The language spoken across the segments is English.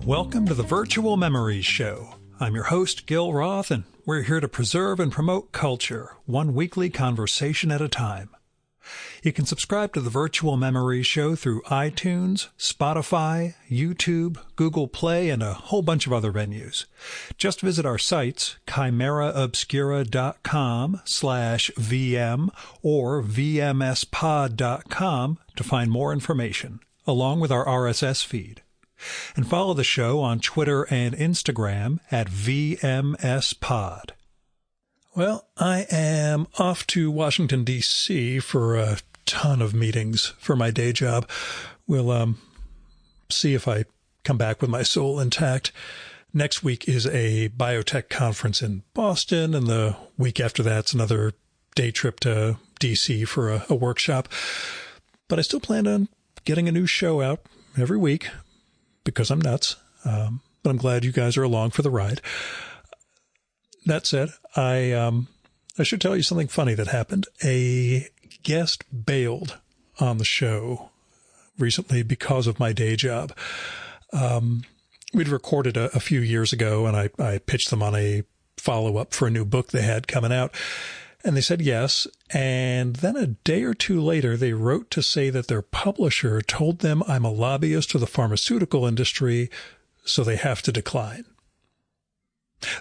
Welcome to the Virtual Memories Show. I'm your host, Gil Roth, and we're here to preserve and promote culture, one weekly conversation at a time. You can subscribe to the Virtual Memories Show through iTunes, Spotify, YouTube, Google Play, and a whole bunch of other venues. Just visit our sites, chimeraobscura.com/VM or vmspod.com to find more information, along with our RSS feed. And follow the show on Twitter and Instagram at VMSPod. Well, I am off to Washington, D.C. for a ton of meetings for my day job. We'll see if I come back with my soul intact. Next week is a biotech conference in Boston, and the week after that's another day trip to D.C. for a workshop. But I still plan on getting a new show out every week, because I'm nuts, but I'm glad you guys are along for the ride. That said, I should tell you something funny that happened. A guest bailed on the show recently because of my day job. We'd recorded a few years ago, and I pitched them on a follow-up for a new book they had coming out. And they said yes, and then a day or two later, they wrote to say that their publisher told them I'm a lobbyist for the pharmaceutical industry, so they have to decline.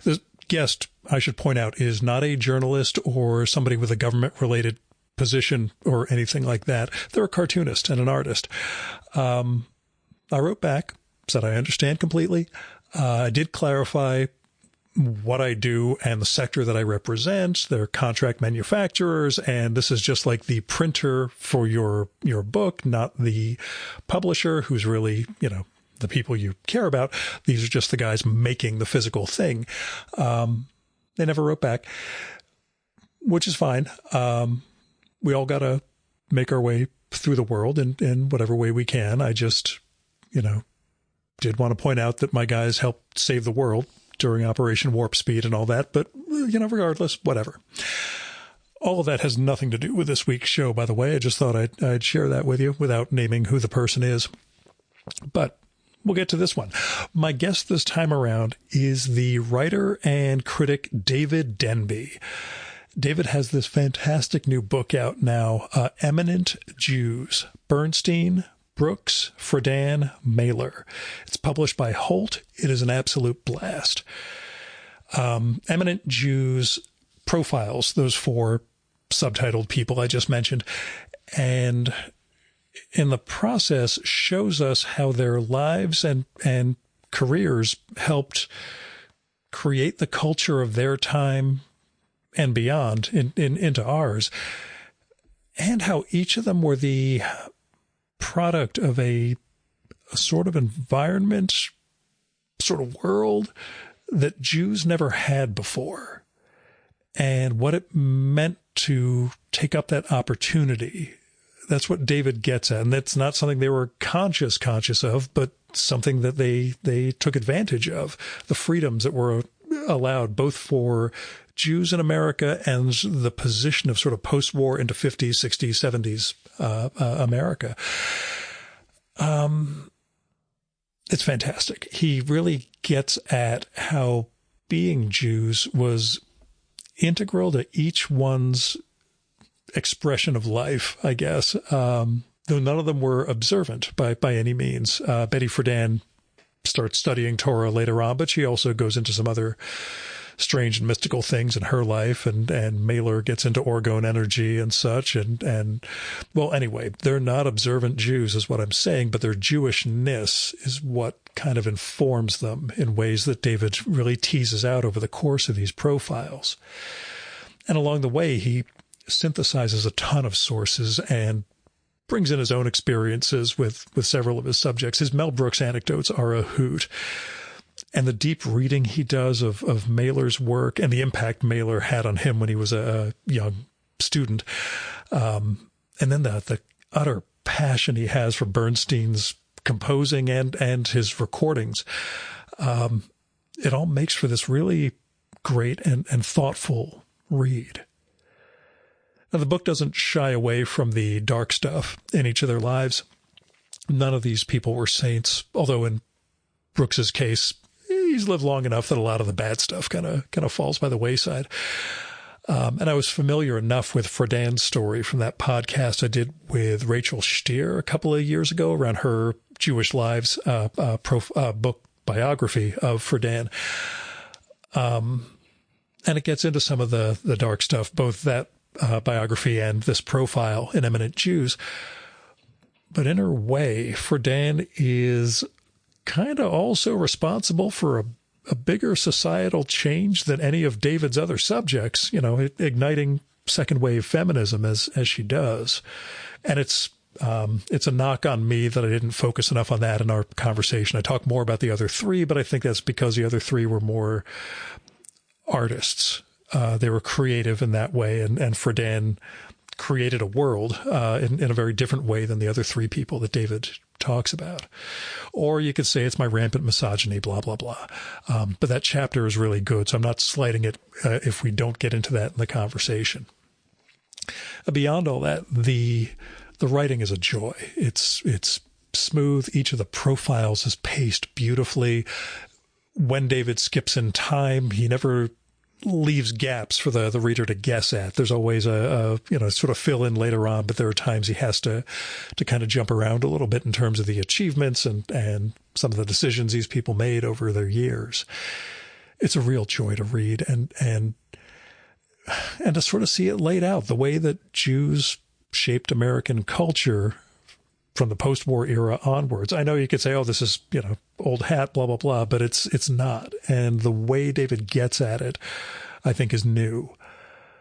The guest, I should point out, is not a journalist or somebody with a government-related position or anything like that. They're a cartoonist and an artist. I wrote back, said I understand completely. I did clarify what I do and the sector that I represent. They're contract manufacturers, and this is just like the printer for your book, not the publisher who's really, the people you care about. These are just the guys making the physical thing. They never wrote back, which is fine. We all got to make our way through the world in whatever way we can. I just, did want to point out that my guys helped save the world during Operation Warp Speed and all that, but, regardless, whatever. All of that has nothing to do with this week's show, by the way. I just thought I'd share that with you without naming who the person is. But we'll get to this one. My guest this time around is the writer and critic David Denby. David has this fantastic new book out now, Eminent Jews, Bernstein, Brooks, Friedan, Mailer. It's published by Holt. It is an absolute blast. Eminent Jews profiles those four subtitled people I just mentioned, and in the process shows us how their lives and careers helped create the culture of their time and beyond into ours, and how each of them were the product of a sort of environment, sort of world that Jews never had before, and what it meant to take up that opportunity. That's what David gets at, and that's not something they were conscious of, but something that they took advantage of, the freedoms that were allowed both for Jews in America and the position of sort of post-war into 50s, 60s, 70s America. It's fantastic. He really gets at how being Jews was integral to each one's expression of life, I guess, though none of them were observant by any means. Betty Friedan starts studying Torah later on, but she also goes into some other strange and mystical things in her life, and Mailer gets into orgone energy and such, and well, anyway, they're not observant Jews is what I'm saying, but their Jewishness is what kind of informs them in ways that David really teases out over the course of these profiles. And along the way, he synthesizes a ton of sources and brings in his own experiences with several of his subjects. His Mel Brooks anecdotes are a hoot. And the deep reading he does of Mailer's work and the impact Mailer had on him when he was a young student. And then the utter passion he has for Bernstein's composing and his recordings. It all makes for this really great and thoughtful read. Now, the book doesn't shy away from the dark stuff in each of their lives. None of these people were saints, although in Brooks's case, he's lived long enough that a lot of the bad stuff kind of falls by the wayside. And I was familiar enough with Friedan's story from that podcast I did with Rachel Stier a couple of years ago around her Jewish Lives book biography of Friedan. And it gets into some of the dark stuff, both that biography and this profile in Eminent Jews. But in her way, Friedan is kind of also responsible for a bigger societal change than any of David's other subjects, igniting second wave feminism as she does. And it's a knock on me that I didn't focus enough on that in our conversation. I talk more about the other three, but I think that's because the other three were more artists. They were creative in that way, and Friedan created a world in a very different way than the other three people that David talks about. Or you could say it's my rampant misogyny, blah, blah, blah. But that chapter is really good, so I'm not slighting it if we don't get into that in the conversation. Beyond all that, the writing is a joy. It's smooth. Each of the profiles is paced beautifully. When David skips in time, he never leaves gaps for the reader to guess at. There's always a sort of fill in later on, but there are times he has to kind of jump around a little bit in terms of the achievements and some of the decisions these people made over their years. It's a real joy to read and to sort of see it laid out, the way that Jews shaped American culture from the post-war era onwards. I know you could say, oh, this is, old hat, blah, blah, blah, but it's not. And the way David gets at it, I think, is new.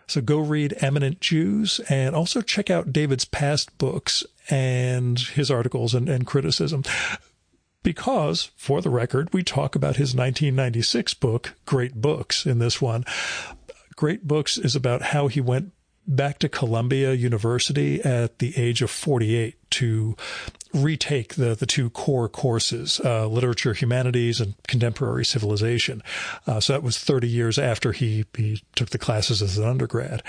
So go read Eminent Jews and also check out David's past books and his articles and criticism. Because, for the record, we talk about his 1996 book, Great Books, in this one. Great Books is about how he went back to Columbia University at the age of 48 to retake the two core courses, literature, humanities, and contemporary civilization. So that was 30 years after he took the classes as an undergrad.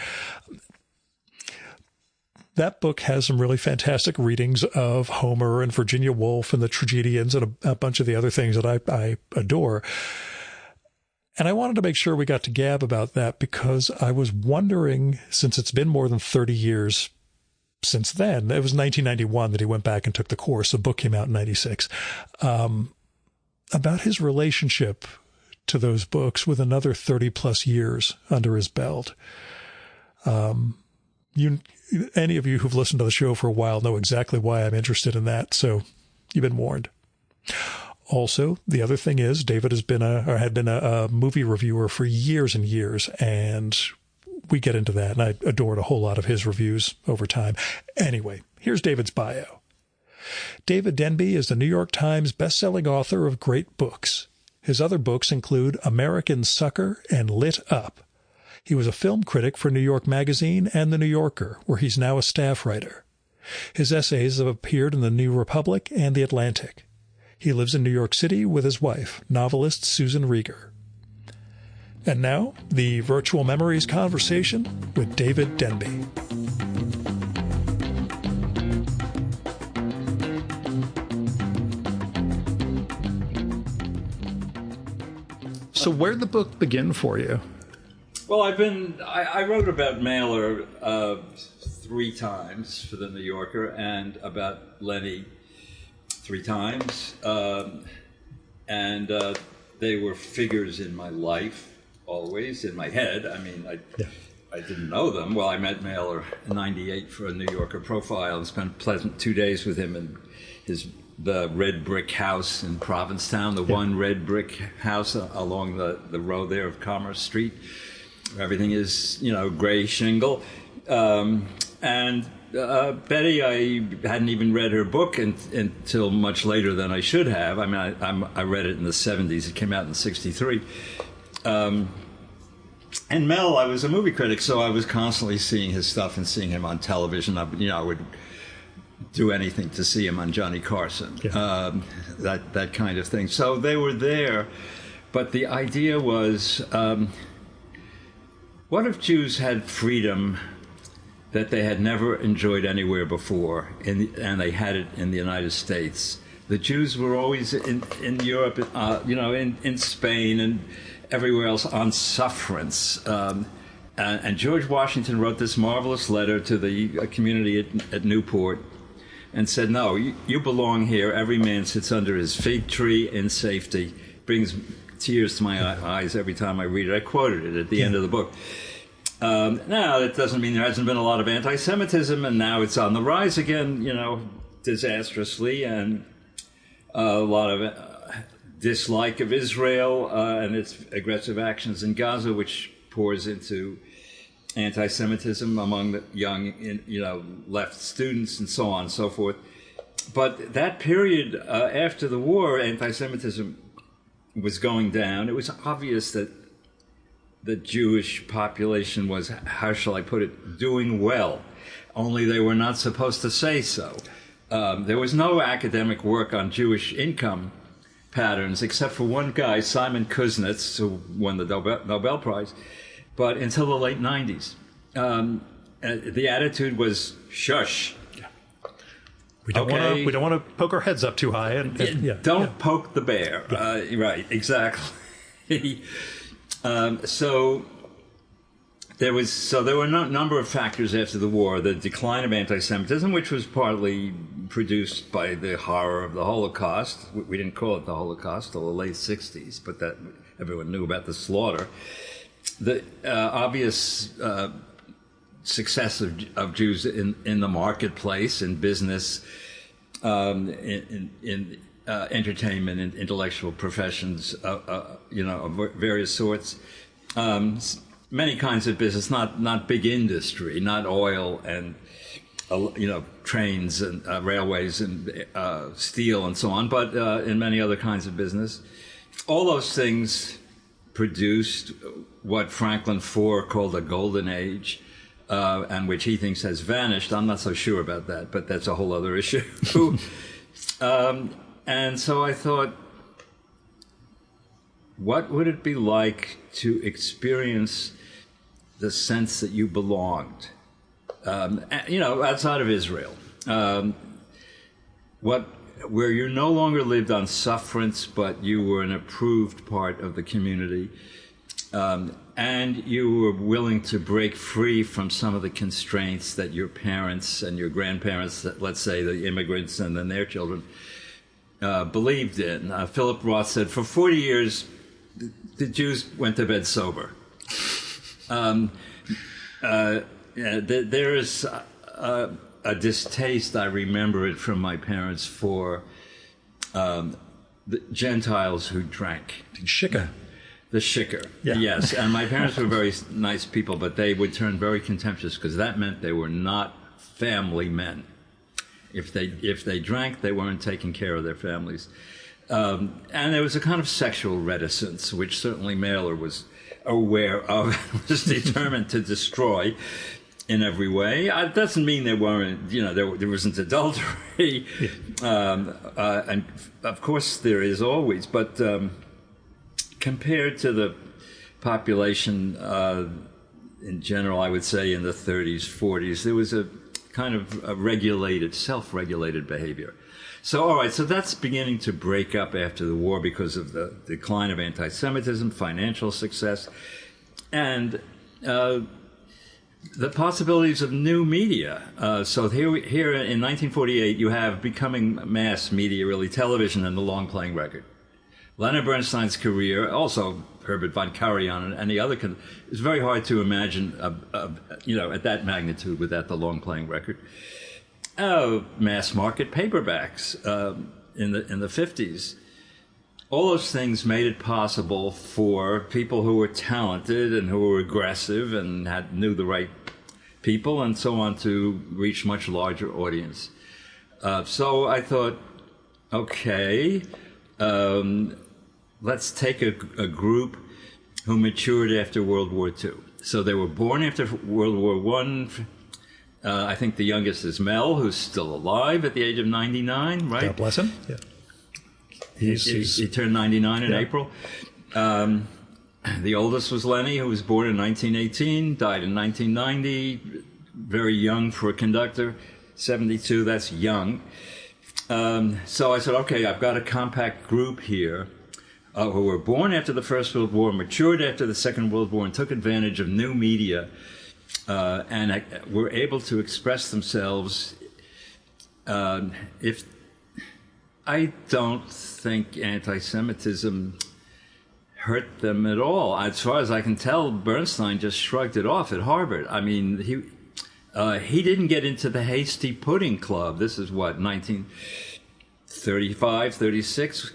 That book has some really fantastic readings of Homer and Virginia Woolf and the tragedians and a bunch of the other things that I adore. And I wanted to make sure we got to gab about that because I was wondering, since it's been more than 30 years since then, it was 1991 that he went back and took the course. The book came out in 96, about his relationship to those books with another 30 plus years under his belt. Any of you who've listened to the show for a while know exactly why I'm interested in that. So you've been warned. Also, the other thing is David had been a movie reviewer for years and years, and we get into that, and I adored a whole lot of his reviews over time. Anyway, here's David's bio. David Denby is the New York Times bestselling author of great books. His other books include American Sucker and Lit Up. He was a film critic for New York Magazine and The New Yorker, where he's now a staff writer. His essays have appeared in The New Republic and The Atlantic. He lives in New York City with his wife, novelist Susan Rieger. And now, the Virtual Memories conversation with David Denby. So where'd the book begin for you? Well, I wrote about Mailer 3 times for The New Yorker and about Lenny 3 times, and they were figures in my life, always in my head. I mean, I didn't know them. Well, I met Mailer in '98 for a New Yorker profile and spent pleasant 2 days with him in the red brick house in Provincetown, one red brick house along the road there of Commerce Street. Everything is, gray shingle, and Betty, I hadn't even read her book until much later than I should have. I mean, I read it in the 70s. It came out in '63. And Mel, I was a movie critic, so I was constantly seeing his stuff and seeing him on television. I would do anything to see him on Johnny Carson, that kind of thing. So they were there, but the idea was, what if Jews had freedom that they had never enjoyed anywhere before, and they had it in the United States? the Jews were always in Europe, in Spain and everywhere else on sufferance. And George Washington wrote this marvelous letter to the community at Newport and said, no, you belong here. Every man sits under his fig tree in safety. Brings tears to my eyes every time I read it. I quoted it at the end of the book. Now, that doesn't mean there hasn't been a lot of anti-Semitism, and now it's on the rise again, disastrously, and a lot of dislike of Israel and its aggressive actions in Gaza, which pours into anti-Semitism among the young, left students and so on and so forth. But that period after the war, anti-Semitism was going down. It was obvious that the Jewish population was, how shall I put it, doing well, only they were not supposed to say so. There was no academic work on Jewish income patterns, except for one guy, Simon Kuznets, who won the Nobel Prize, but until the late 90s. The attitude was, shush. We don't want to poke our heads up too high. Don't poke the bear. Yeah. Right, exactly. So there were a number of factors after the war. The decline of anti-Semitism, which was partly produced by the horror of the Holocaust. We didn't call it the Holocaust till the late 60s, but that everyone knew about the slaughter. The obvious success of Jews in the marketplace, in business, in entertainment, and intellectual professions, of various sorts. Many kinds of business, not big industry, not oil and trains and railways and steel and so on, but in many other kinds of business. All those things produced what Franklin Foer called a golden age, and which he thinks has vanished. I'm not so sure about that, but that's a whole other issue. And so I thought, what would it be like to experience the sense that you belonged, outside of Israel, where you no longer lived on sufferance, but you were an approved part of the community, and you were willing to break free from some of the constraints that your parents and your grandparents, let's say the immigrants and then their children, believed in. Philip Roth said, for 40 years, the Jews went to bed sober. There is a distaste, I remember it from my parents, for the Gentiles who drank. Shikha. The shikha, yes. And my parents were very nice people, but they would turn very contemptuous because that meant they were not family men. If they drank, they weren't taking care of their families. And there was a kind of sexual reticence, which certainly Mailer was aware of, was determined to destroy in every way. It doesn't mean there weren't, there wasn't adultery. And of course there is always, but compared to the population in general, I would say in the 30s, 40s, there was a kind of a self-regulated behavior. So, all right, so that's beginning to break up after the war because of the decline of anti-Semitism, financial success, and the possibilities of new media. So here in 1948, you have becoming mass media, really, television and the long-playing record. Leonard Bernstein's career, also Herbert von Karajan and the other, it's very hard to imagine, at that magnitude without the long-playing record. Mass market paperbacks in the 50s. All those things made it possible for people who were talented and who were aggressive and knew the right people and so on to reach much larger audience. So I thought, okay, let's take a group who matured after World War II. So they were born after World War I. I think the youngest is Mel, who's still alive at the age of 99, right? God bless him. Yeah. He turned 99 in April. The oldest was Lenny, who was born in 1918, died in 1990, very young for a conductor, 72, that's young. So I said, okay, I've got a compact group here who were born after the First World War, matured after the Second World War, and took advantage of new media, and were able to express themselves. If I don't think anti-Semitism hurt them at all. As far as I can tell, Bernstein just shrugged it off at Harvard. I mean, he didn't get into the Hasty Pudding Club. This is what, 1935, 36.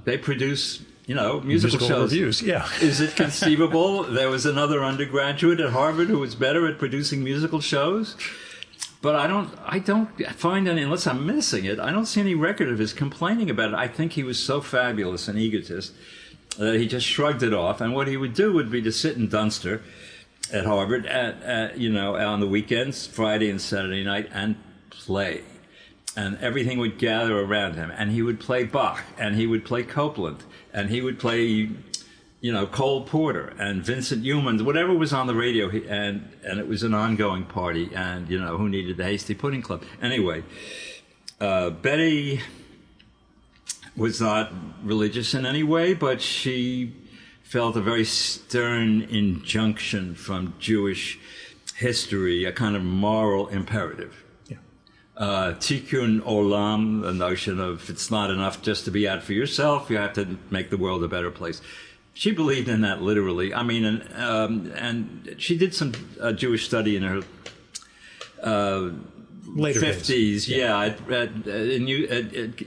They produce, musical shows. Reviews. Yeah. Is it conceivable there was another undergraduate at Harvard who was better at producing musical shows? But I don't find any, unless I'm missing it, I don't see any record of his complaining about it. I think he was so fabulous an egotist that he just shrugged it off. And what he would do would be to sit in Dunster at Harvard on the weekends, Friday and Saturday night, and play. And everything would gather around him. And he would play Bach, and he would play Copland, and he would play Cole Porter and Vincent Youmans, whatever was on the radio, and it was an ongoing party, and, who needed the Hasty Pudding Club? Anyway, Betty was not religious in any way, but she felt a very stern injunction from Jewish history, a kind of moral imperative. Tikkun olam, the notion of it's not enough just to be out for yourself, you have to make the world a better place. She believed in that literally. I mean, and she did some Jewish study in her later 50s. days.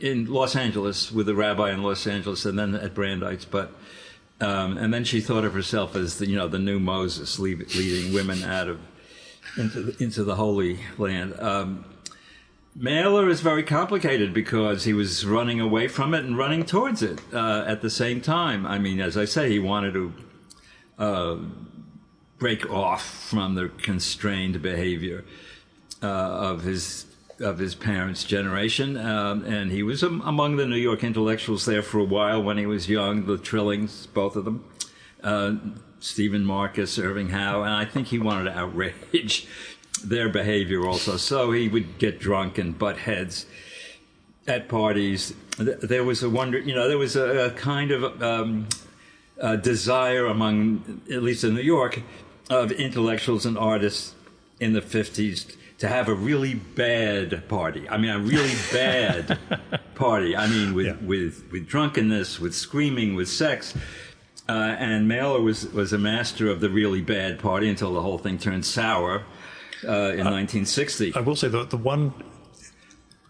In Los Angeles with a rabbi in Los Angeles, and then at Brandeis. But and then she thought of herself as the new Moses, leading women out into the Holy Land. Mailer is very complicated because he was running away from it and running towards it at the same time. I mean, as I say, he wanted to break off from the constrained behavior of his parents' generation, and he was among the New York intellectuals there for a while when he was young. The Trillings, both of them, Stephen Marcus, Irving Howe, and I think he wanted to outrage their behavior also. So he would get drunk and butt heads at parties. There was there was a kind of desire among, at least in New York, of intellectuals and artists in the 50s to have a really bad party. I mean, a really bad party. I mean, with drunkenness, with screaming, with sex. And Mailer was a master of the really bad party until the whole thing turned sour. In 1960. I will say the one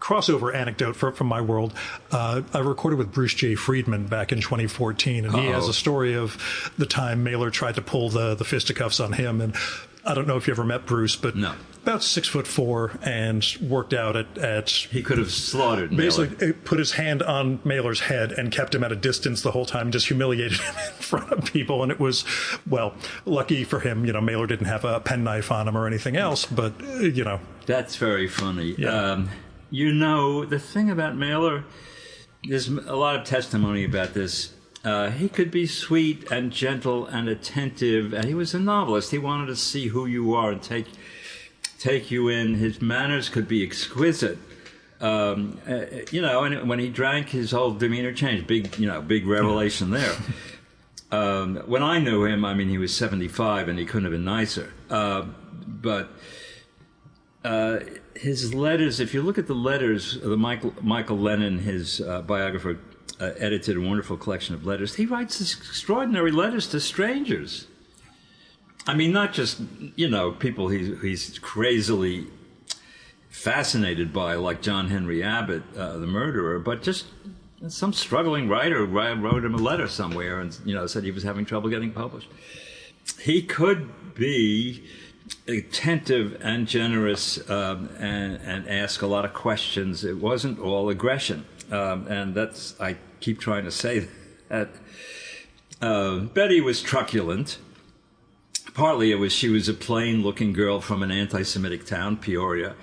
crossover anecdote from my world, I recorded with Bruce J. Friedman back in 2014, and he has a story of the time Mailer tried to pull the fisticuffs on him. And I don't know if you ever met Bruce, but no. About 6'4" and worked out at he could have slaughtered Mailer. Basically put his hand on Mailer's head and kept him at a distance the whole time, just humiliated him in front of people. And it was, well, lucky for him, Mailer didn't have a penknife on him or anything else, but That's very funny. Yeah. The thing about Mailer, there's a lot of testimony about this. He could be sweet and gentle and attentive, and he was a novelist. He wanted to see who you are and take you in. His manners could be exquisite. And when he drank, his whole demeanor changed. Big revelation there. When I knew him, I mean, he was 75 and he couldn't have been nicer. But his letters, if you look at the letters, Michael Lennon, his biographer, edited a wonderful collection of letters. He writes extraordinary letters to strangers. I mean, not just, people he's crazily fascinated by, like John Henry Abbott, the murderer, but just some struggling writer wrote him a letter somewhere and, said he was having trouble getting published. He could be attentive and generous and ask a lot of questions. It wasn't all aggression. And I keep trying to say that. Betty was truculent. Partly she was a plain-looking girl from an anti-Semitic town, Peoria,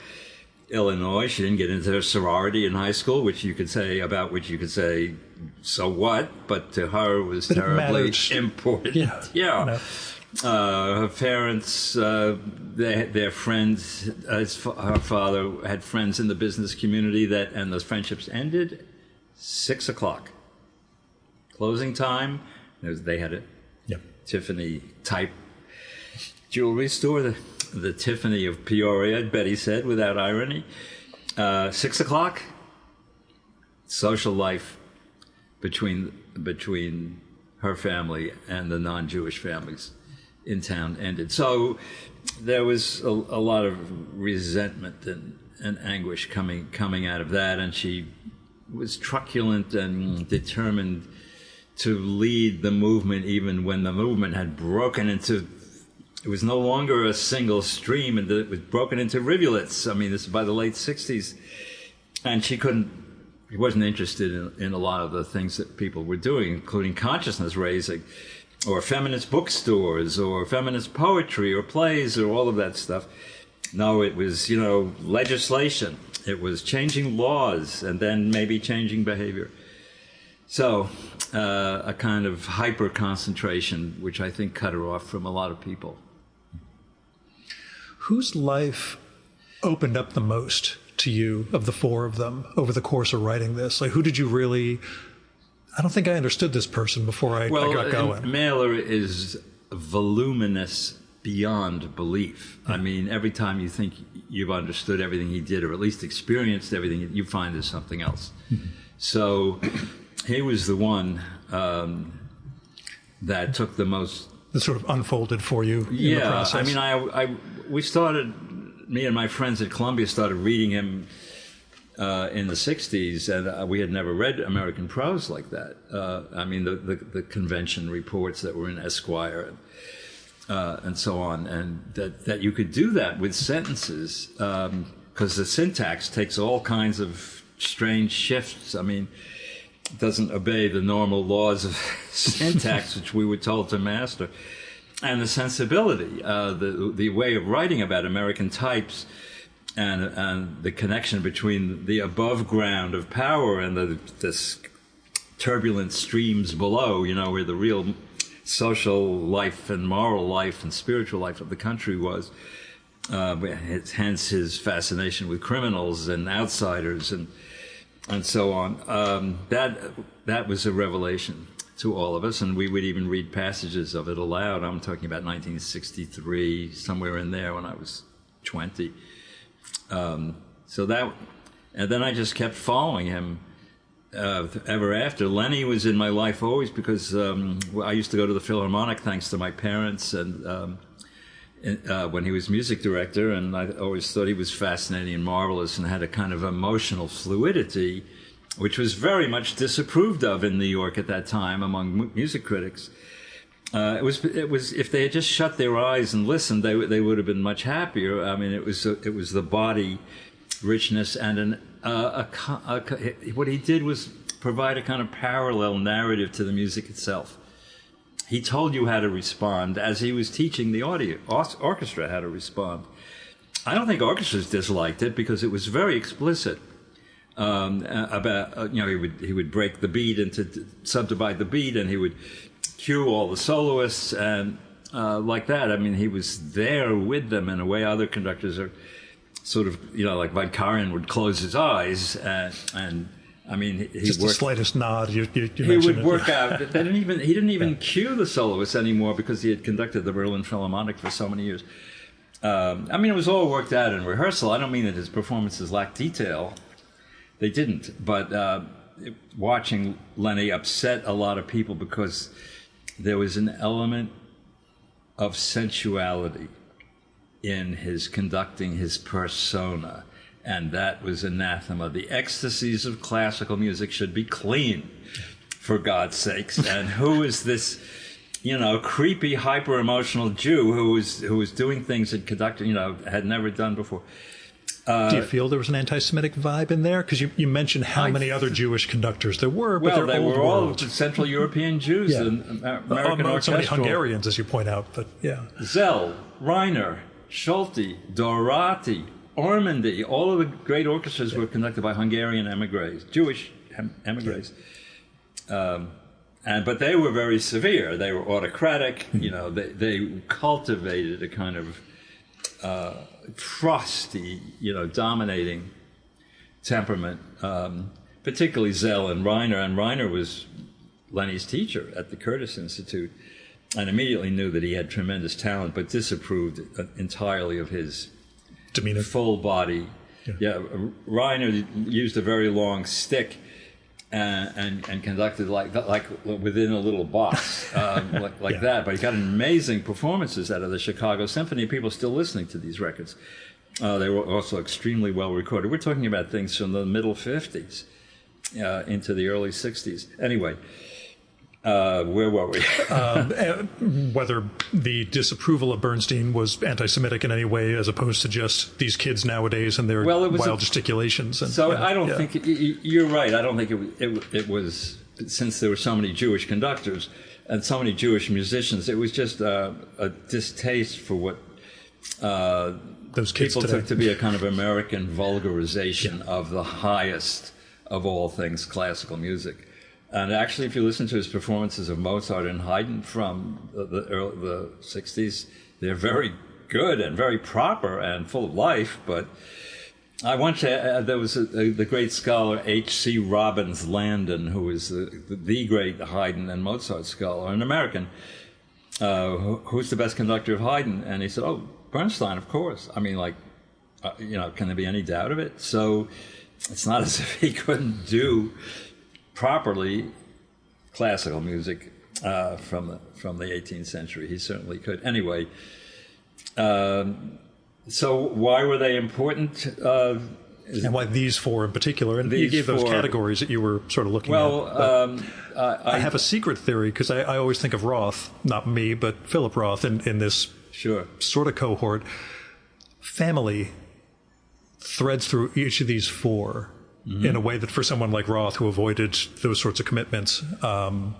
Illinois. She didn't get into her sorority in high school, which you could say, so what? But to her it was terribly important. Yeah. Yeah. Her parents, their friends, her father had friends in the business community and those friendships ended 6 o'clock. Closing time, they had a Tiffany type jewelry store, the Tiffany of Peoria, Betty said without irony. 6 o'clock, social life between her family and the non-Jewish families in town ended. So there was a lot of resentment and anguish coming out of that, and she was truculent and determined to lead the movement even when the movement had broken into, it was no longer a single stream, and it was broken into rivulets. I mean, this is by the late 60s, and she wasn't interested in a lot of the things that people were doing, including consciousness raising, or feminist bookstores, or feminist poetry, or plays, or all of that stuff. No, it was, legislation. It was changing laws, and then maybe changing behavior. So, a kind of hyper-concentration, which I think cut her off from a lot of people. Whose life opened up the most to you of the four of them over the course of writing this? Like, who did you really... I don't think I understood this person before I got going. Mailer is voluminous beyond belief. I mean, every time you think you've understood everything he did, or at least experienced everything, you find there's something else. So he was the one that took the most... That sort of unfolded for you in the process. I mean, me and my friends at Columbia started reading him in the 60s, and we had never read American prose like that. I mean, the convention reports that were in Esquire and so on, and that you could do that with sentences, because the syntax takes all kinds of strange shifts. I mean, it doesn't obey the normal laws of syntax, which we were told to master. And the sensibility, the way of writing about American types, and the connection between the above ground of power and this turbulent streams below, where the real social life and moral life and spiritual life of the country was. Hence his fascination with criminals and outsiders and so on. That was a revelation to all of us, and we would even read passages of it aloud. I'm talking about 1963, somewhere in there when I was 20. And then I just kept following him ever after. Lenny was in my life always because I used to go to the Philharmonic thanks to my parents, and when he was music director, and I always thought he was fascinating and marvelous and had a kind of emotional fluidity, which was very much disapproved of in New York at that time among music critics. It was if they had just shut their eyes and listened, they would have been much happier. I mean, it was the body richness, and what he did was provide a kind of parallel narrative to the music itself. He told you how to respond as he was teaching the orchestra how to respond. I don't think orchestras disliked it because it was very explicit. About he would break the beat into subdivide the beat, and he would cue all the soloists and like that. I mean, he was there with them in a way other conductors are sort of, like Von Karajan would close his eyes and I mean, he just worked, the slightest nod. You he would work out. He didn't even cue the soloists anymore because he had conducted the Berlin Philharmonic for so many years. I mean, it was all worked out in rehearsal. I don't mean that his performances lacked detail. They didn't. But watching Lenny upset a lot of people because there was an element of sensuality in his conducting his persona, and that was anathema. The ecstasies of classical music should be clean, for God's sakes. And who is this, creepy, hyper-emotional Jew who was doing things and conducting, had never done before? Do you feel there was an anti-Semitic vibe in there? Because you mentioned how many other Jewish conductors there were, but they were all Central European Jews and American orchestral. So many Hungarians, as you point out, but yeah. Zell, Reiner, Schulte, Dorati, Ormandy, all of the great orchestras were conducted by Hungarian emigres, Jewish emigres. but they were very severe. They were autocratic. You know, they cultivated a kind of frosty, dominating temperament, particularly Zell and Reiner. And Reiner was Lenny's teacher at the Curtis Institute, and immediately knew that he had tremendous talent, but disapproved entirely of his demeanor, full body. Yeah, Reiner used a very long stick and conducted like within a little box, like that. But he got amazing performances out of the Chicago Symphony. People still listening to these records. They were also extremely well recorded. We're talking about things from the middle 50s into the early 60s. Anyway. Where were we? Whether the disapproval of Bernstein was anti-Semitic in any way, as opposed to just these kids nowadays and their wild gesticulations. And, I don't think you're right. I don't think it was, since there were so many Jewish conductors and so many Jewish musicians. It was just a distaste for what those kids people today took to be a kind of American vulgarization of the highest of all things classical music. And actually, if you listen to his performances of Mozart and Haydn from the 60s, they're very good and very proper and full of life. But I want to, there was the great scholar H.C. Robbins Landon, who was the great Haydn and Mozart scholar, an American, who's the best conductor of Haydn? And he said, oh, Bernstein, of course. I mean, can there be any doubt of it? So it's not as if he couldn't do properly classical music from the 18th century. He certainly could. Anyway, so why were they important? And why these four in particular? And you gave those categories that you were sort of looking at. I have a secret theory, because I always think of Roth, not me, but Philip Roth in this sort of cohort. Family threads through each of these four. Mm-hmm. In a way that for someone like Roth, who avoided those sorts of commitments, I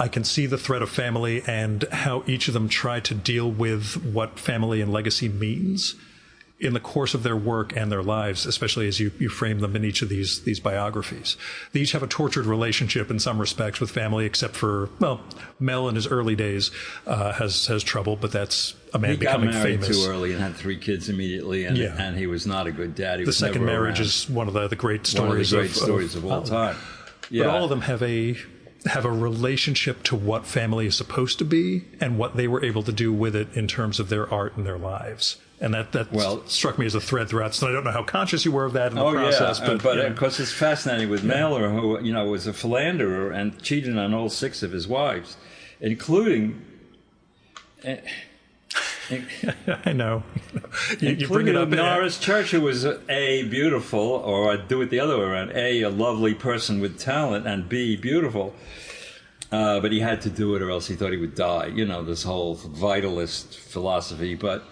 can see the thread of family and how each of them try to deal with what family and legacy means in the course of their work and their lives, especially as you frame them in each of these biographies. They each have a tortured relationship in some respects with family, except for, Mel in his early days has trouble, but that's a man becoming famous. He got married too early and had 3 kids immediately, and he was not a good dad. The second marriage is one of the great stories of all time. Yeah. But all of them have a relationship to what family is supposed to be and what they were able to do with it in terms of their art and their lives. And that struck me as a thread throughout. So I don't know how conscious you were of that in the process. But of course, it's fascinating with Mahler, who was a philanderer and cheated on all 6 of his wives, including. I know. You bring it up. Norris Church, who was A, beautiful, or I'd do it the other way around: A, a lovely person with talent, and B, beautiful. But he had to do it, or else he thought he would die. This whole vitalist philosophy. But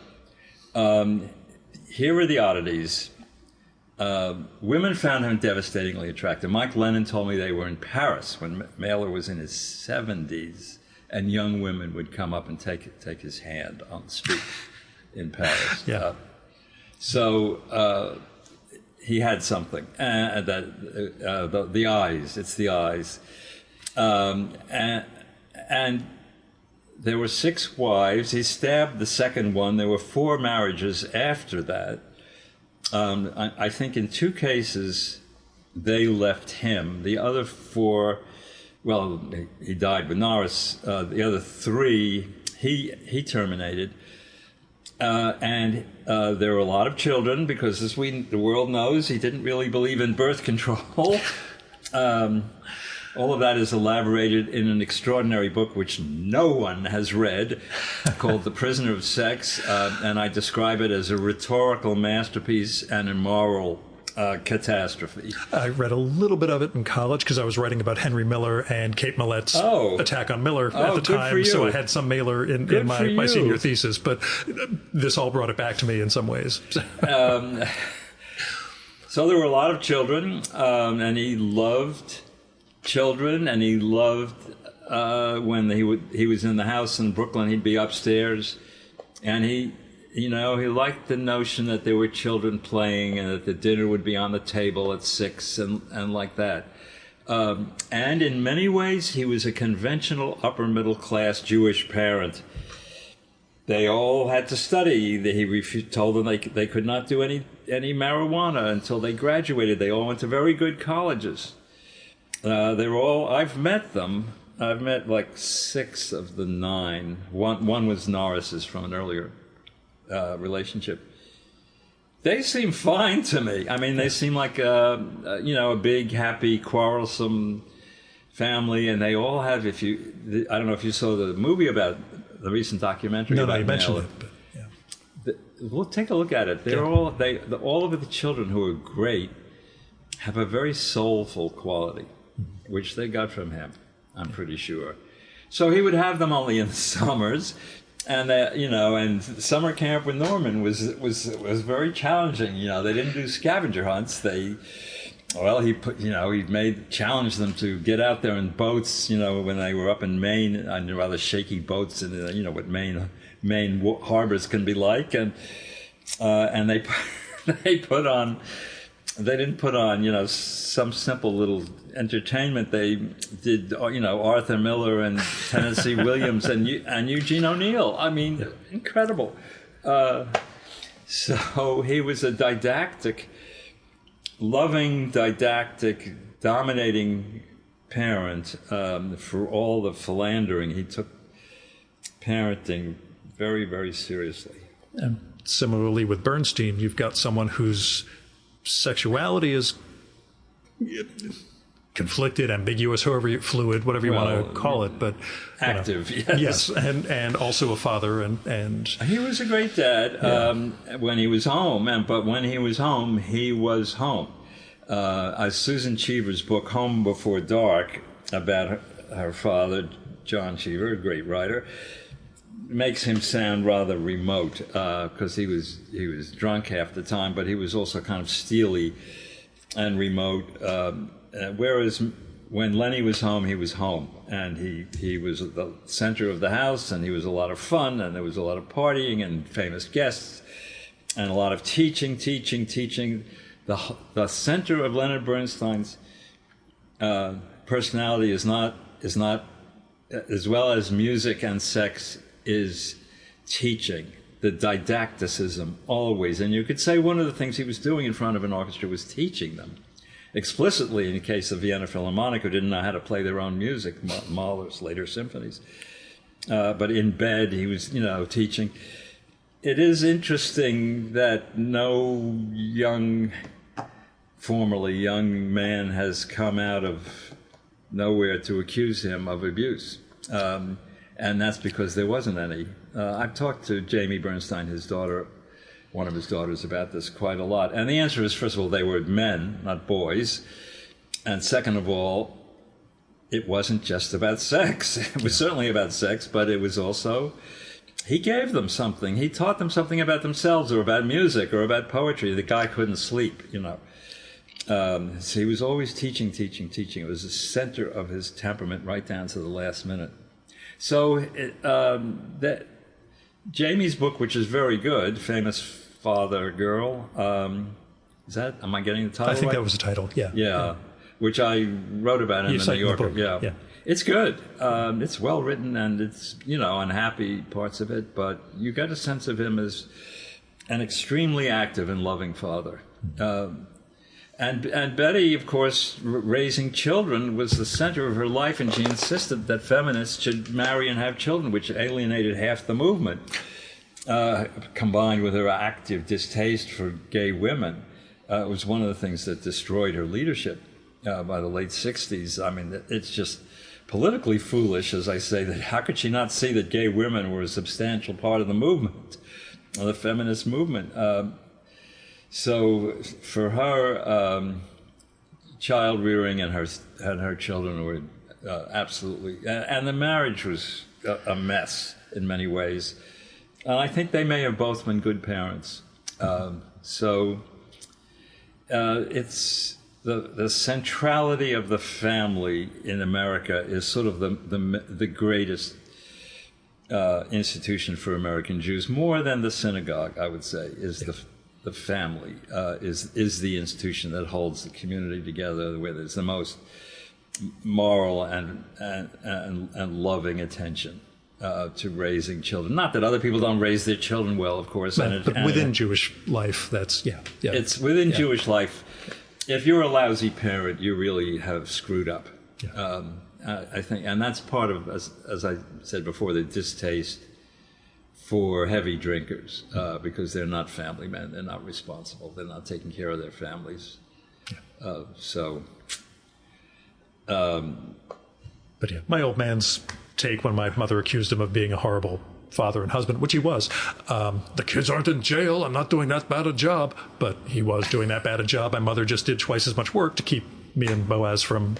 here are the oddities. Women found him devastatingly attractive. Mike Lennon told me they were in Paris when Mahler was in his 70s, and young women would come up and take his hand on the street in Paris. So he had something. The eyes. It's the eyes. And there were 6 wives. He stabbed the second one. There were 4 marriages after that. I think in 2 cases they left him. The other 4, he died with Norris. The other 3 he terminated. And there were a lot of children, because as the world knows, he didn't really believe in birth control. All of that is elaborated in an extraordinary book which no one has read, called The Prisoner of Sex, and I describe it as a rhetorical masterpiece and a moral catastrophe. I read a little bit of it in college because I was writing about Henry Miller and Kate Millet's attack on Miller at the time, so I had some Mailer in my senior thesis, but this all brought it back to me in some ways. So there were a lot of children, and he loved children, and he loved when he was in the house in Brooklyn, he'd be upstairs, and he liked the notion that there were children playing and that the dinner would be on the table at 6 and like that. And in many ways, he was a conventional upper middle class Jewish parent. They all had to study. He told them they could not do any marijuana until they graduated. They all went to very good colleges. They were all. I've met them. I've met like 6 of the 9. One was Norris's from an earlier relationship. They seem fine to me. I mean, they seem like a big, happy, quarrelsome family, and they all have. I don't know if you saw the movie about the recent documentary. No, you mentioned it. But, yeah. We'll take a look at it. They're all of the children who are great have a very soulful quality, which they got from him. I'm pretty sure. So he would have them only in the summers. And and summer camp with Norman was very challenging. They didn't do scavenger hunts. He challenged them to get out there in boats. When they were up in Maine, on rather shaky boats, and what Maine harbors can be like. And they they didn't put on some simple little entertainment. They did Arthur Miller and Tennessee Williams and Eugene O'Neill. I mean, incredible. So he was a loving, dominating parent. For all the philandering, he took parenting very, very seriously. And similarly with Bernstein, you've got someone whose sexuality is conflicted, ambiguous, fluid, whatever you want to call it, but active. Yes, and also a father, and he was a great dad when he was home, but when he was home, he was home. Susan Cheever's book "Home Before Dark" about her father, John Cheever, a great writer, makes him sound rather remote because he was drunk half the time, but he was also kind of steely and remote. Whereas when Lenny was home, he was home, and he was at the center of the house, and he was a lot of fun, and there was a lot of partying and famous guests, and a lot of teaching. The center of Leonard Bernstein's personality is not as well as music and sex is teaching, the didacticism always. And you could say one of the things he was doing in front of an orchestra was teaching them. Explicitly, in the case of Vienna Philharmonic, who didn't know how to play their own music, Mahler's later symphonies. But in bed, he was, teaching. It is interesting that no formerly young man has come out of nowhere to accuse him of abuse. And that's because there wasn't any. I've talked to Jamie Bernstein, one of his daughters, about this quite a lot. And the answer is, first of all, they were men, not boys. And second of all, it wasn't just about sex. It was certainly about sex, but it was also, he gave them something. He taught them something about themselves or about music or about poetry. The guy couldn't sleep, So he was always teaching. It was the center of his temperament right down to the last minute. So that Jamie's book, which is very good, Famous Father Girl, am I getting the title I think right? that was the title, yeah. Which I wrote about in the New Yorker. Yeah. It's good. It's well written, and it's, unhappy parts of it, but you get a sense of him as an extremely active and loving father. And Betty, of course, raising children was the center of her life, and she insisted that feminists should marry and have children, which alienated half the movement, combined with her active distaste for gay women. It was one of the things that destroyed her leadership by the late 60s. I mean, it's just politically foolish, as I say, that how could she not see that gay women were a substantial part of the movement, of the feminist movement? So for her, child rearing and her children were absolutely, and the marriage was a mess in many ways. And I think they may have both been good parents. It's the centrality of the family in America is sort of the greatest institution for American Jews, more than the synagogue, I would say, is the family is the institution that holds the community together, where there's the most moral and loving attention to raising children. Not that other people don't raise their children well, of course. But within Jewish life, that's, yeah. It's within Jewish life. If you're a lousy parent, you really have screwed up. Yeah. I think, and that's part of, as I said before, the distaste for heavy drinkers, because they're not family men, they're not responsible, they're not taking care of their families. Yeah. But yeah, my old man's take when my mother accused him of being a horrible father and husband, which he was. The kids aren't in jail. I'm not doing that bad a job. But he was doing that bad a job. My mother just did twice as much work to keep me and Boaz from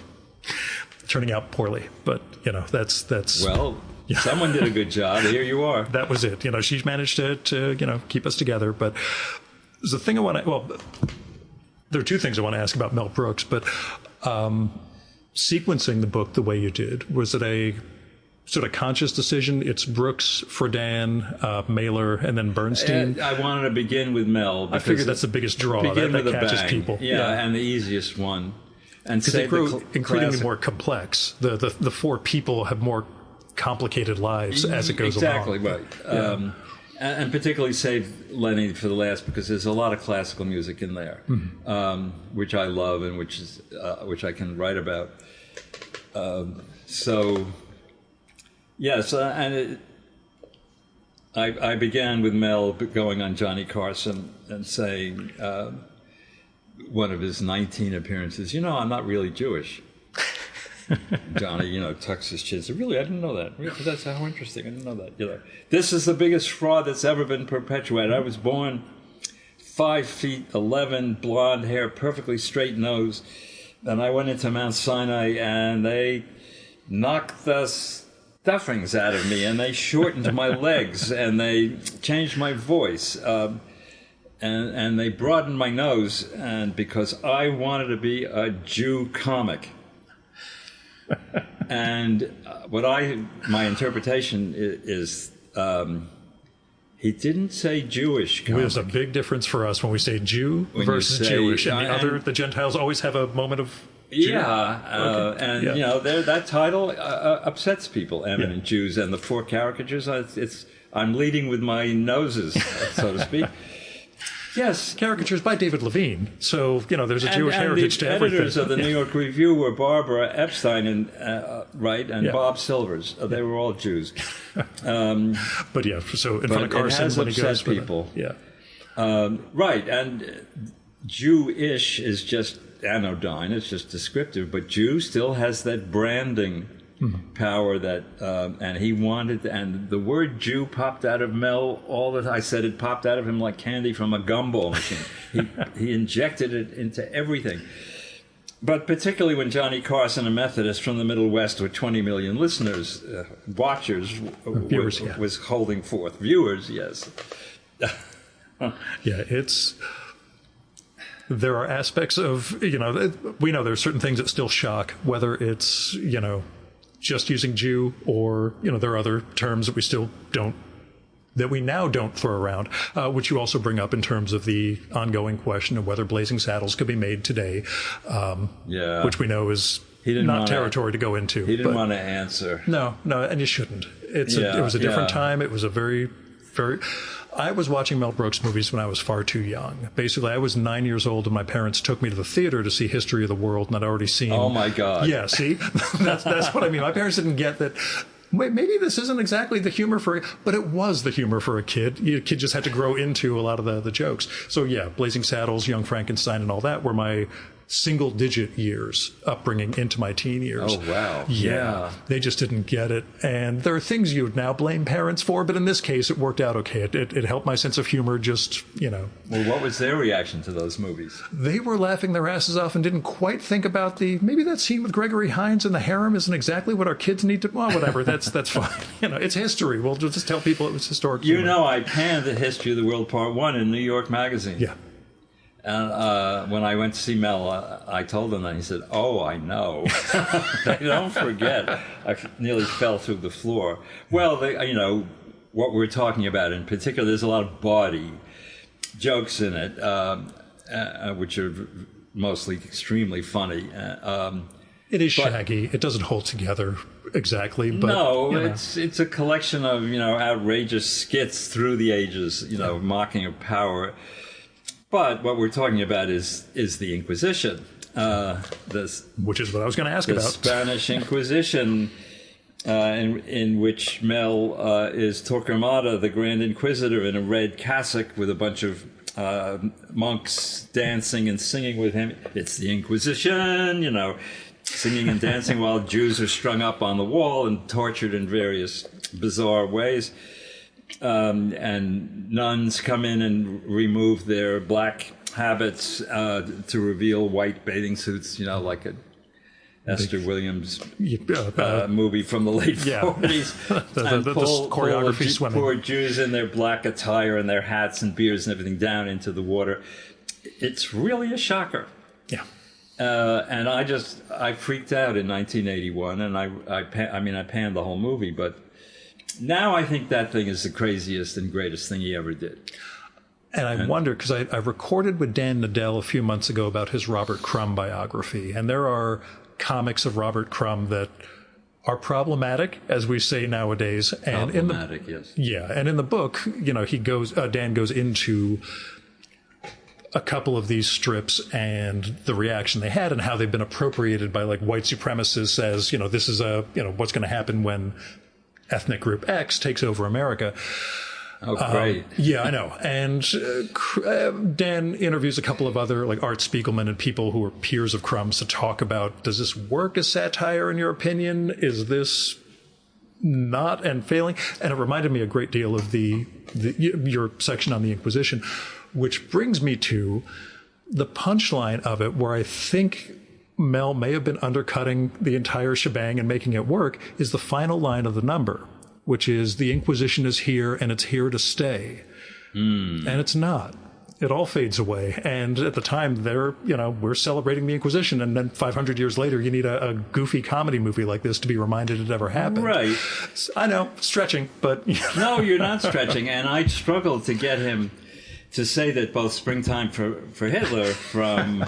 turning out poorly. But, that's... Well, someone did a good job. Here you are. That was it. She managed to keep us together. But there's a thing there are two things I want to ask about Mel Brooks, but sequencing the book the way you did, was it a sort of conscious decision? It's Brooks, Friedan, Mailer, and then Bernstein. I wanted to begin with Mel. I figured that's the biggest draw. That catches people. Yeah, and the easiest one. And because they grow increasingly more complex. The four people have more complicated lives as it goes along. Exactly right. Yeah. And particularly save Lenny for the last, because there's a lot of classical music in there, which I love and which I can write about. Yes, and I began with Mel going on Johnny Carson and saying, one of his 19 appearances, I'm not really Jewish. Johnny, tucks his chin. Said, really, I didn't know that. Really, that's how interesting. I didn't know that. This is the biggest fraud that's ever been perpetuated. I was born 5'11", blonde hair, perfectly straight nose, and I went into Mount Sinai, and they knocked the stuffings out of me, and they shortened my legs, and they changed my voice, and they broadened my nose, and because I wanted to be a Jew comic. And my interpretation is he didn't say Jewish comic. There's a big difference for us when we say Jew versus Jewish, and the Gentiles always have a moment of Jew. That title upsets people, eminent Jews, and the four caricatures. I'm leading with my noses, so to speak. Yes, caricatures by David Levine. So there's a Jewish heritage to everything. The editors of the New York Review were Barbara Epstein and Bob Silvers. They were all Jews. But so in front of Carson, when he goes people. Right, and Jewish is just anodyne. It's just descriptive. But Jew still has that branding power that, and he wanted, and the word Jew popped out of Mel all the time. I said it popped out of him like candy from a gumball machine. He injected it into everything. But particularly when Johnny Carson, a Methodist from the Middle West with 20 million listeners, viewers, was holding forth. Viewers, yes. There are aspects of, we know there's certain things that still shock, whether it's, just using Jew, or there are other terms that we now don't throw around, which you also bring up in terms of the ongoing question of whether Blazing Saddles could be made today, which we know is not territory to go into. He didn't want to answer. No, and you shouldn't. It was a different time. It was a very, very... I was watching Mel Brooks movies when I was far too young. Basically, I was 9 years old, and my parents took me to the theater to see History of the World, and I'd already seen... Oh, my God. Yeah, see? That's what I mean. My parents didn't get that... Maybe this isn't exactly the humor but it was the humor for a kid. A kid just had to grow into a lot of the jokes. So, Blazing Saddles, Young Frankenstein, and all that were my single-digit years upbringing into my teen years. Oh, wow. Yeah. They just didn't get it. And there are things you would now blame parents for, but in this case, it worked out okay. It helped my sense of humor just, Well, what was their reaction to those movies? They were laughing their asses off and didn't quite think about maybe that scene with Gregory Hines in the harem isn't exactly what our kids need to... Well, whatever. That's fine. It's history. We'll just tell people it was historic humor. I panned the History of the World Part 1 in New York Magazine. Yeah. And when I went to see Mel, I told him that. He said, "Oh, I know." They don't forget. I nearly fell through the floor. Well, what we're talking about in particular, there's a lot of bawdy jokes in it, which are mostly extremely funny. It is shaggy. It doesn't hold together exactly, but no, it's a collection of outrageous skits through the ages, mocking of power. But what we're talking about is the Inquisition, which is what I was going to ask about. The Spanish Inquisition, in which Mel is Torquemada, the Grand Inquisitor, in a red cassock with a bunch of monks dancing and singing with him. It's the Inquisition, singing and dancing while Jews are strung up on the wall and tortured in various bizarre ways. And nuns come in and remove their black habits to reveal white bathing suits, like a Esther Williams movie from the late 40s. the choreography swimming. Poor Jews in their black attire and their hats and beards and everything down into the water. It's really a shocker. Yeah. And I freaked out in 1981, and I panned the whole movie, but now I think that thing is the craziest and greatest thing he ever did. And I wonder, because I recorded with Dan Nadell a few months ago about his Robert Crumb biography, and there are comics of Robert Crumb that are problematic, as we say nowadays. And yes. Yeah, and in the book, Dan goes into a couple of these strips and the reaction they had and how they've been appropriated by white supremacists as, this is what's going to happen when ethnic group X takes over America. Oh, great. Yeah, I know. And Dan interviews a couple of other, Art Spiegelman and people who are peers of Crumb's to talk about, does this work as satire in your opinion? Is this not and failing? And it reminded me a great deal of your section on the Inquisition, which brings me to the punchline of it, where I think Mel may have been undercutting the entire shebang and making it work, is the final line of the number, which is the Inquisition is here and it's here to stay. And it's not. It all fades away. And at the time, we're celebrating the Inquisition. And then 500 years later, you need a goofy comedy movie like this to be reminded it ever happened. Right. I know, stretching, but... No, you're not stretching. And I struggled to get him to say that both Springtime for Hitler from...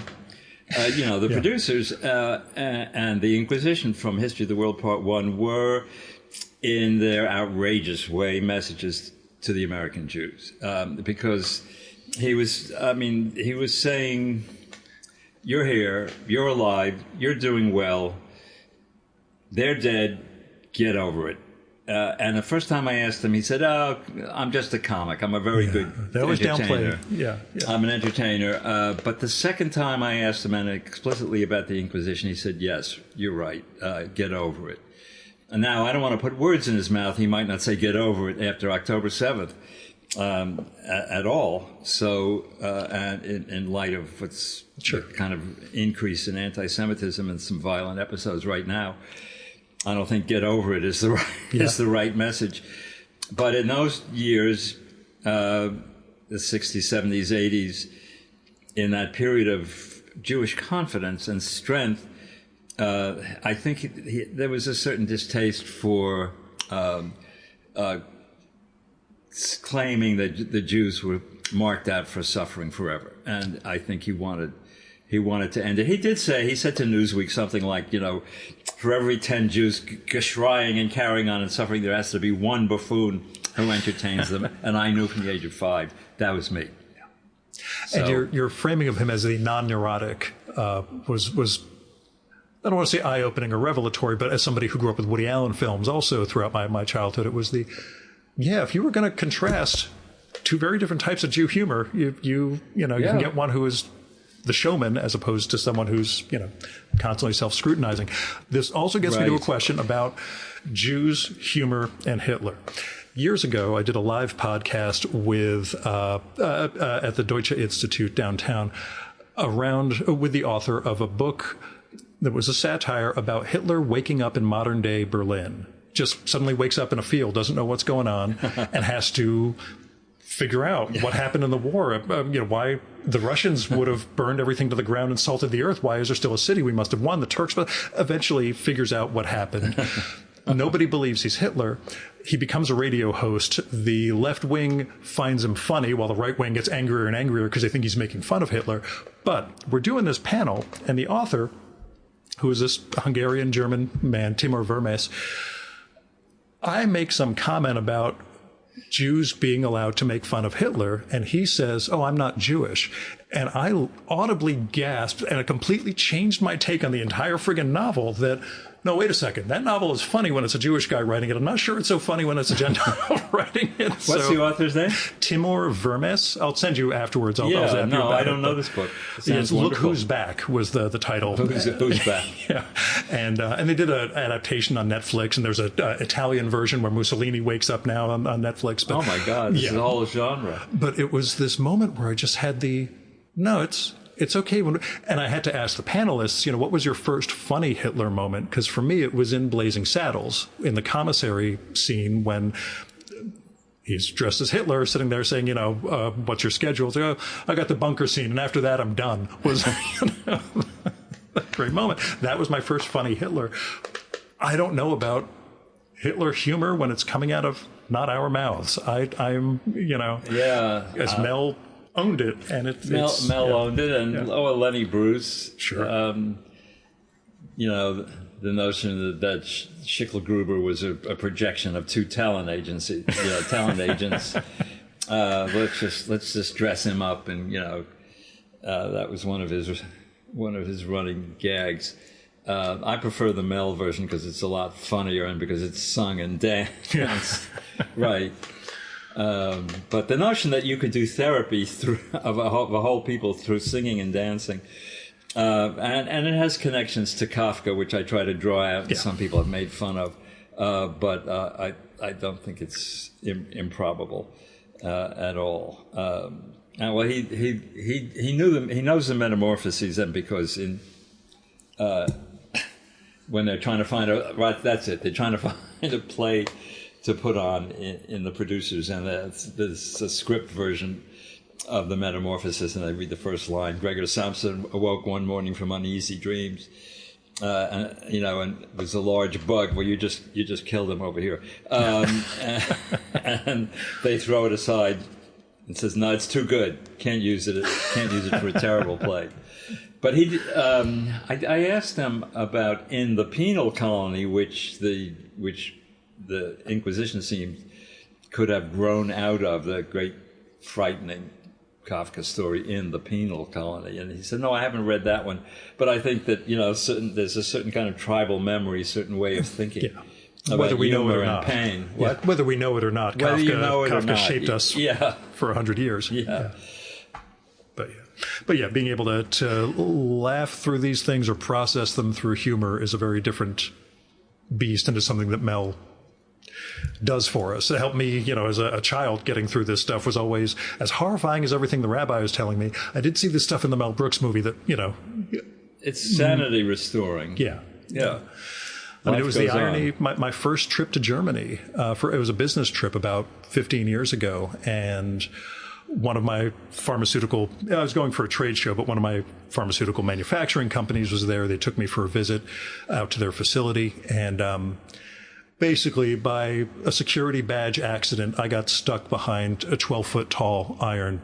the producers and the Inquisition from History of the World Part 1 were, in their outrageous way, messages to the American Jews. Because he was saying, you're here, you're alive, you're doing well, they're dead, get over it. And the first time I asked him, he said, "Oh, I'm just a comic. I'm a very good they always entertainer. Downplay. Yeah. I'm an entertainer." But the second time I asked him, and explicitly about the Inquisition, he said, "Yes, you're right. Get over it." And now I don't want to put words in his mouth. He might not say "get over it" after October 7th at all. So, and in light of what's the kind of increase in anti-Semitism and some violent episodes right now, I don't think "get over it" is the right message. But in those years, the 60s, 70s, 80s, in that period of Jewish confidence and strength, I think there was a certain distaste for claiming that the Jews were marked out for suffering forever. And I think he wanted to end it. He said to Newsweek something like, for every 10 Jews geschrying and carrying on and suffering, there has to be one buffoon who entertains them. And I knew from the age of 5, that was me. Yeah. So, and your framing of him as a non-neurotic was, I don't want to say eye-opening or revelatory, but as somebody who grew up with Woody Allen films also throughout my childhood, it was if you were going to contrast two very different types of Jew humor, you can get one who is the showman as opposed to someone who's, constantly self-scrutinizing. This also gets me to a question about Jews, humor, and Hitler. Years ago, I did a live podcast with at the Deutsche Institute downtown with the author of a book that was a satire about Hitler waking up in modern-day Berlin. Just suddenly wakes up in a field, doesn't know what's going on, and has to figure out what happened in the war. Why the Russians would have burned everything to the ground and salted the earth. Why is there still a city? We must have won. The Turks, but eventually figures out what happened. Nobody believes he's Hitler. He becomes a radio host. The left wing finds him funny while the right wing gets angrier and angrier because they think he's making fun of Hitler. But we're doing this panel, and the author who is this Hungarian-German man, Timur Vermes, I make some comment about Jews being allowed to make fun of Hitler, and he says, "Oh, I'm not Jewish." And I audibly gasped, and it completely changed my take on the entire friggin' novel that, no, wait a second, that novel is funny when it's a Jewish guy writing it. I'm not sure it's so funny when it's a Gentile writing it. What's the author's name? Timur Vermes. I'll send you afterwards. I'll I don't know this book. Look Who's Back was the title. Who's Back? Yeah, and they did an adaptation on Netflix, and there's an Italian version where Mussolini wakes up now on Netflix. But, oh my God, this is a whole genre. But it was this moment where I just had it's okay. And I had to ask the panelists, what was your first funny Hitler moment? Because for me, it was in Blazing Saddles, in the commissary scene when he's dressed as Hitler, sitting there saying, what's your schedule? Like, oh, I got the bunker scene, and after that, I'm done. Was a great moment. That was my first funny Hitler. I don't know about Hitler humor when it's coming out of not our mouths. I'm as Mel owned it, and Mel owned it, and Lenny Bruce. Sure. The notion that Schicklgruber was a projection of two talent agencies. Talent agents. Let's just dress him up, and that was one of his running gags. I prefer the Mel version because it's a lot funnier and because it's sung and danced. Right. But the notion that you could do therapy of a whole people through singing and dancing, and it has connections to Kafka, which I try to draw out, and some people have made fun of, but I don't think it's improbable at all. And well, he knew them. He knows the Metamorphoses, and because when they're trying to find they're trying to find a play to put on in the producers, and there's a script version of the Metamorphosis, and I read the first line. Gregor Samson awoke one morning from uneasy dreams, and there's a large bug. Well, you just killed him over here, and they throw it aside and says, "No, it's too good. Can't use it for a terrible play." But I asked them about in the penal colony, which the Inquisition seemed could have grown out of the great frightening Kafka story in the penal colony. And he said, no, I haven't read that one. But I think that, there's a certain kind of tribal memory, certain way of thinking. Yeah. About whether we know it or and not. Pain. Yeah. Whether we know it or not. Whether you know it or Kafka not. shaped us for 100 years. Yeah. But being able to laugh through these things or process them through humor is a very different beast, and is something that Mel does for us. It helped me, as a child, getting through this stuff was always as horrifying as everything the rabbi was telling me. I did see this stuff in the Mel Brooks movie that, it's sanity restoring. Yeah. Yeah. I mean, it was the irony. My first trip to Germany, it was a business trip about 15 years ago, and one of my pharmaceutical, I was going for a trade show, but one of my pharmaceutical manufacturing companies was there. They took me for a visit out to their facility, and basically by a security badge accident, I got stuck behind a 12-foot tall iron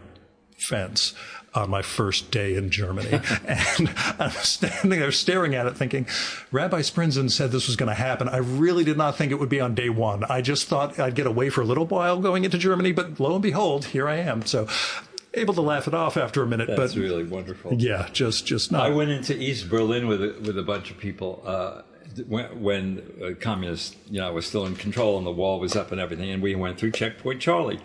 fence on my first day in Germany. And I'm standing there staring at it thinking, Rabbi Sprinzen said this was going to happen. I really did not think it would be on day one. I just thought I'd get away for a little while going into Germany, but lo and behold, here I am. So able to laugh it off after a minute. That's really wonderful. Yeah, just not. I went into East Berlin with a bunch of people when communists, was still in control and the wall was up and everything, and we went through Checkpoint Charlie.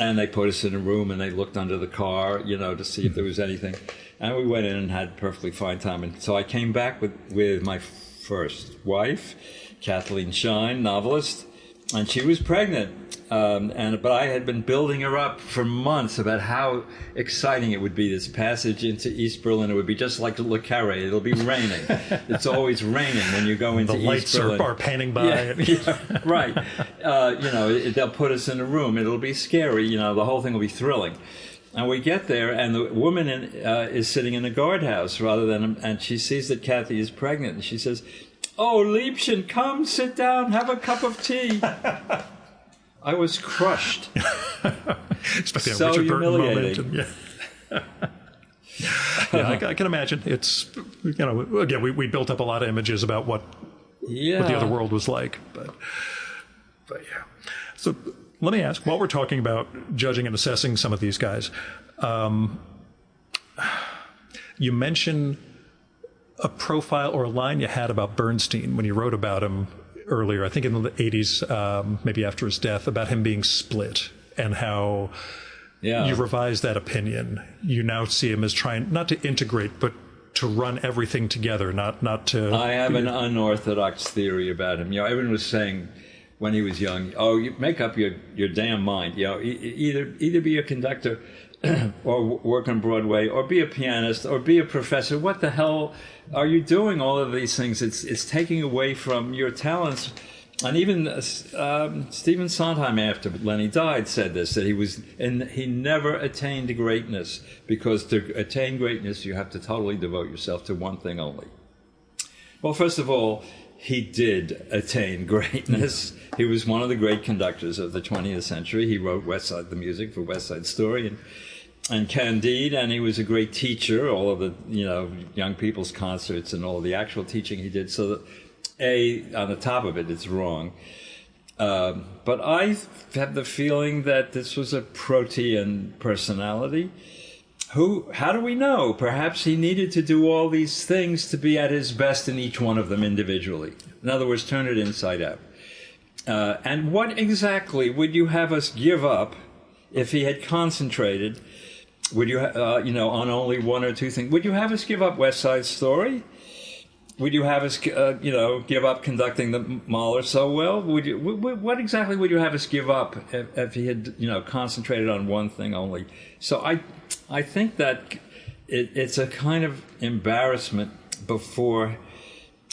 And they put us in a room and they looked under the car, to see if there was anything. And we went in and had a perfectly fine time. And so I came back with my first wife, Kathleen Shine, novelist, and she was pregnant. But I had been building her up for months about how exciting it would be, this passage into East Berlin. It would be just like Le Carré. It'll be raining. It's always raining when you go into East Berlin. The lights are panning by. Yeah, right. They'll put us in a room. It'll be scary. The whole thing will be thrilling. And we get there, and the woman is sitting in a guardhouse and she sees that Kathy is pregnant, and she says, "Oh, Liebchen, come sit down, have a cup of tea." I was crushed. So humiliating. Moment. I can imagine. It's again, we built up a lot of images about what the other world was like. But yeah. So let me ask, while we're talking about judging and assessing some of these guys, you mentioned a profile or a line you had about Bernstein when you wrote about him earlier, I think in the 80s, maybe after his death, about him being split and how you revised that opinion. You now see him as trying not to integrate, but to run everything together, not to... I have an unorthodox theory about him. Everyone was saying when he was young, you make up your damn mind. Either be a conductor or work on Broadway, or be a pianist, or be a professor. What the hell are you doing? All of these things. It's taking away from your talents. And even Stephen Sondheim, after Lenny died, said this, that he never attained greatness, because to attain greatness, you have to totally devote yourself to one thing only. Well, first of all, he did attain greatness. He was one of the great conductors of the 20th century. He wrote the music for West Side Story and Candide, and he was a great teacher, all of the young people's concerts and all of the actual teaching he did. So that, on the top of it, it's wrong. But I have the feeling that this was a protean personality. How do we know? Perhaps he needed to do all these things to be at his best in each one of them individually. In other words, turn it inside out. And what exactly would you have us give up if he had concentrated? Would you, on only one or two things? Would you have us give up West Side Story? Would you have us, give up conducting the Mahler so well? What exactly would you have us give up if he had, concentrated on one thing only? So I think that it's a kind of embarrassment before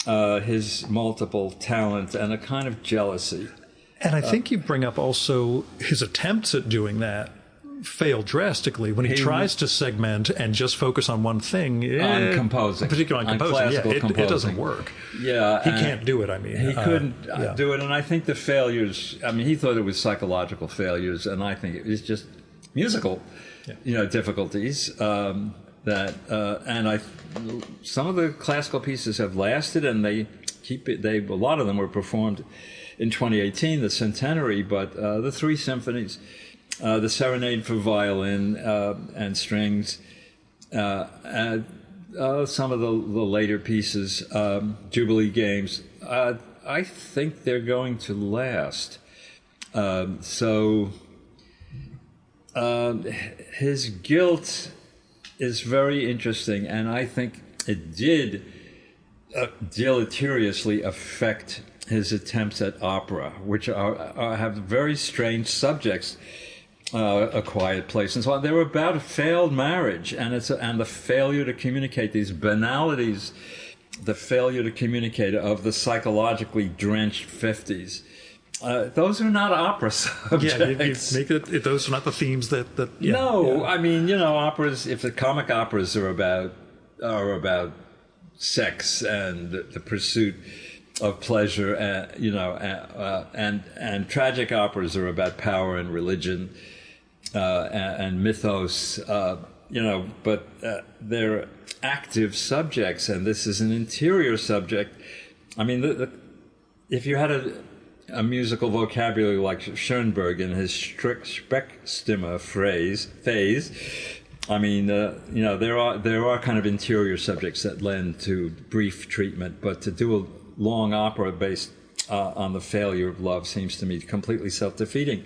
his multiple talent, and a kind of jealousy. And I think you bring up also his attempts at doing that fail drastically when he tries to segment and just focus on one thing. On composing. Particularly on composing. Composing. It doesn't work. Yeah. He can't do it, He couldn't do it, and I think the failures, he thought it was psychological failures, and I think it was just musical, difficulties. Some of the classical pieces have lasted, and a lot of them were performed in 2018, the centenary, but the three symphonies, the Serenade for violin and strings, some of the later pieces, Jubilee Games, I think they're going to last. His guilt is very interesting, and I think it did deleteriously affect his attempts at opera, which have very strange subjects. A Quiet Place and so on. They were about a failed marriage, and the failure to communicate these banalities, the failure to communicate of the psychologically drenched 50s. Those are not opera subjects. You make it. Those are not the themes that. No, operas. If the comic operas are about sex and the pursuit of pleasure, and tragic operas are about power and religion. And mythos, but they're active subjects, and this is an interior subject. If you had a musical vocabulary like Schoenberg in his Sprechstimme phase, there are kind of interior subjects that lend to brief treatment, but to do a long opera based on the failure of love seems to me completely self-defeating.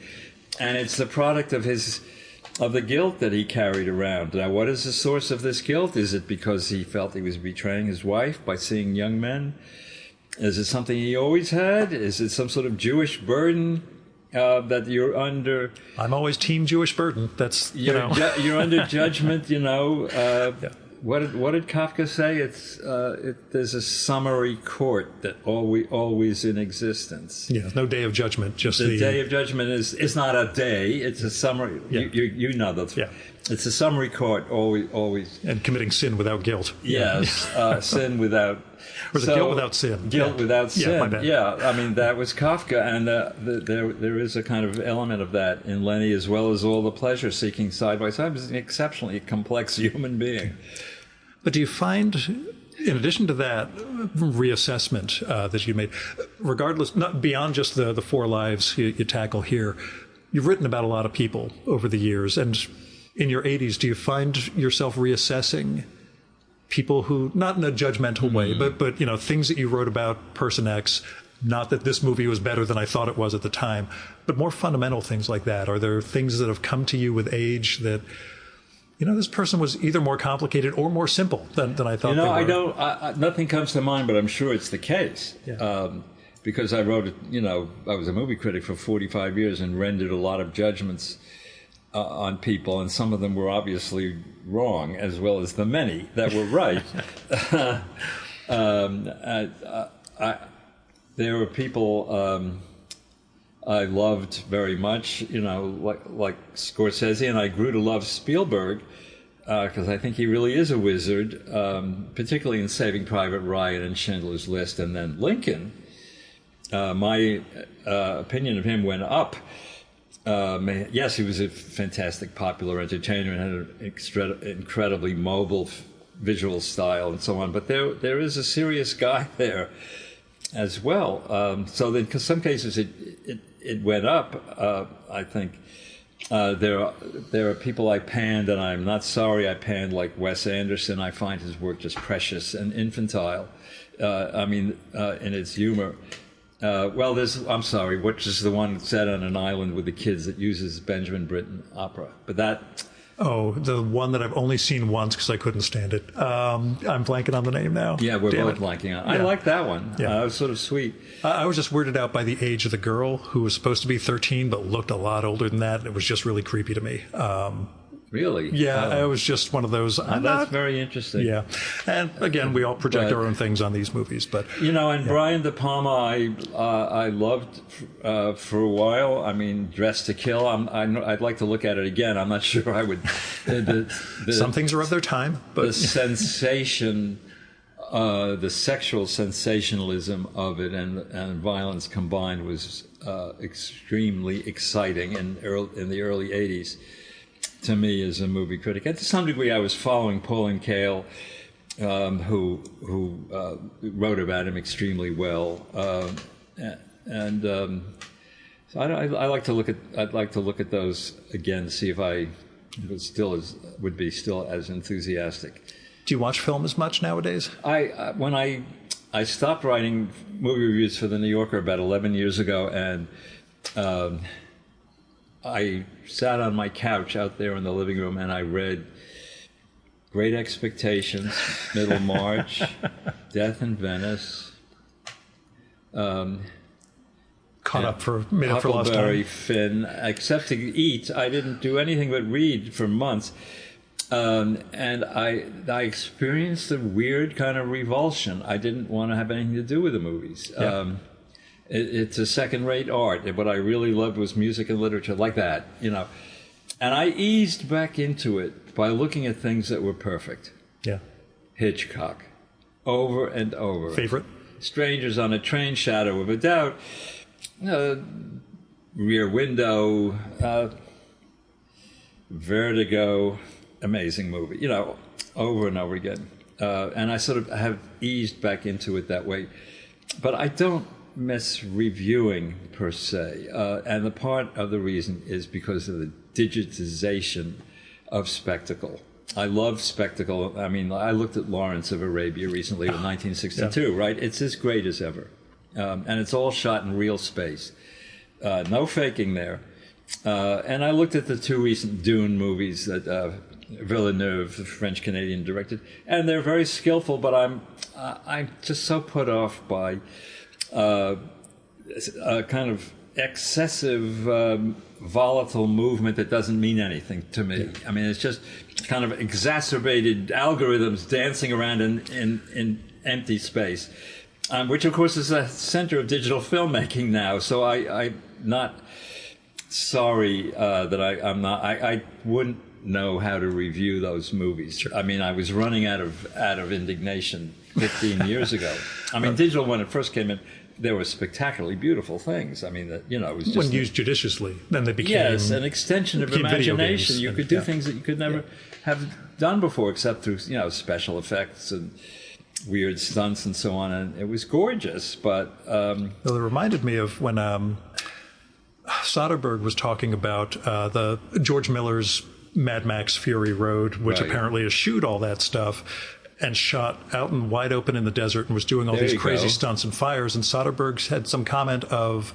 And it's the product of the guilt that he carried around. Now, what is the source of this guilt? Is it because he felt he was betraying his wife by seeing young men? Is it something he always had? Is it some sort of Jewish burden that you're under? I'm always team Jewish burden. That's, you're under judgment, Yeah. What did Kafka say? There's a summary court that always in existence. Yeah, no day of judgment. Just the day of judgment is not a day. It's a summary. Yeah. You know that. Yeah. It's a summary court always. And committing sin without guilt. Yes, sin without. Or guilt without sin. Guilt without sin. Yeah, my bad. Yeah, that was Kafka, and there is a kind of element of that in Lenny, as well as all the pleasure-seeking side by side. He's an exceptionally complex human being. But do you find In addition to that reassessment that you made, regardless, not beyond just the four lives you tackle here, you've written about a lot of people over the years. And in your 80s, do you find yourself reassessing people who, not in a judgmental way, but you know, things that you wrote about person X, not that this movie was better than I thought it was at the time, but more fundamental things like that? Are there things that have come to you with age that, you know, this person was either more complicated or more simple than I thought they were? Nothing comes to mind, but I'm sure it's the case. Yeah. Because I wrote, I was a movie critic for 45 years and rendered a lot of judgments on people, and some of them were obviously wrong, as well as the many that were right. There were people I loved very much, like Scorsese, and I grew to love Spielberg because I think he really is a wizard, particularly in Saving Private Ryan and Schindler's List, and then Lincoln. My opinion of him went up. Yes, he was a fantastic popular entertainer and had an incredibly mobile visual style and so on. But there is a serious guy there as well. So in some cases it went up. I think there are people I panned, and I'm not sorry I panned, like Wes Anderson. I find his work just precious and infantile. In its humor. I'm sorry, which is the one set on an island with the kids that uses Benjamin Britten opera. But that... Oh, the one that I've only seen once because I couldn't stand it. I'm blanking on the name now. Yeah, we're both blanking on it. Yeah. I like that one. Yeah. It was sort of sweet. I was just weirded out by the age of the girl, who was supposed to be 13 but looked a lot older than that. It was just really creepy to me. Really? Yeah, it was just one of those. That's very interesting. Yeah. And again, we all project our own things on these movies. But Brian De Palma, I loved for a while. I mean, Dressed to Kill. I'd like to look at it again. I'm not sure I would. Some things are of their time. But the sensation, the sexual sensationalism of it and violence combined was extremely exciting in the early 80s. To me, as a movie critic, and to some degree, I was following Pauline Kael, who wrote about him extremely well, so I like to look at. I'd like to look at those again to see if I would be still as enthusiastic. Do you watch film as much nowadays? When I stopped writing movie reviews for the New Yorker about 11 years ago, and I sat on my couch out there in the living room and I read Great Expectations, Middlemarch, Death in Venice, Caught Up for a Minute for Lost Huckleberry Time. Finn. Except to eat, I didn't do anything but read for months. And I experienced a weird kind of revulsion. I didn't want to have anything to do with the movies. Yeah. It's a second-rate art. What I really loved was music and literature, like that, And I eased back into it by looking at things that were perfect. Yeah. Hitchcock, over and over. Favorite? Strangers on a Train, Shadow of a Doubt, Rear Window, Vertigo, amazing movie. Over and over again. And I sort of have eased back into it that way. But I don't miss reviewing per se, and the part of the reason is because of the digitization of spectacle. I love spectacle. I mean, I looked at Lawrence of Arabia recently in 1962, right? It's as great as ever, and it's all shot in real space, no faking there. And I looked at the two recent Dune movies that Villeneuve, the French Canadian, directed, and they're very skillful. But I'm just so put off by a kind of excessive, volatile movement that doesn't mean anything to me. Yeah. I mean, it's just kind of exacerbated algorithms dancing around in empty space, which, of course, is the center of digital filmmaking now. So I'm not sorry that I'm not. I wouldn't know how to review those movies. Sure. I mean, I was running out of indignation 15 years ago. I mean, digital, when it first came in, there were spectacularly beautiful things. I mean, it was just... When used judiciously, then they became... Yes, an extension of imagination. You could do things that you could never have done before, except through, special effects and weird stunts and so on, and it was gorgeous. But Well, it reminded me of when Soderbergh was talking about the George Miller's Mad Max Fury Road, which Right. apparently eschewed all that stuff and shot out and wide open in the desert and was doing all There these you crazy go. stunts and fires. And Soderbergh had some comment of,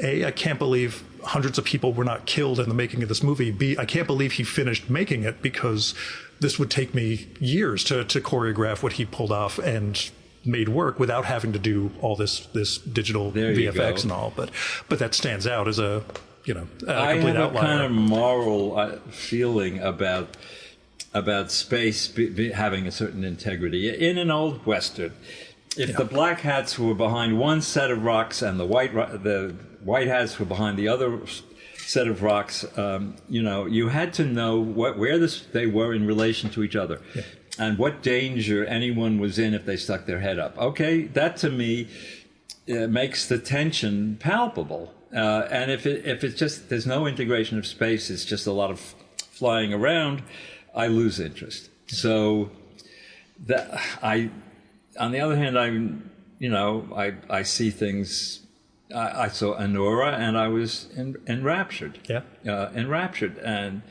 A, I can't believe hundreds of people were not killed in the making of this movie. B, I can't believe he finished making it because this would take me years to choreograph what he pulled off and made work without having to do all this digital There you VFX go. and all. But that stands out as a I complete have a outlier. kind of moral feeling about space having a certain integrity. In an old Western, if the black hats were behind one set of rocks and the white hats were behind the other set of rocks, you had to know where they were in relation to each other. Yeah. And what danger anyone was in if they stuck their head up. Okay, that to me makes the tension palpable. And if it's just there's no integration of space, it's just a lot of flying around, I lose interest. So on the other hand, I see things. I saw Anora, and I was enraptured. Yeah. Enraptured, and.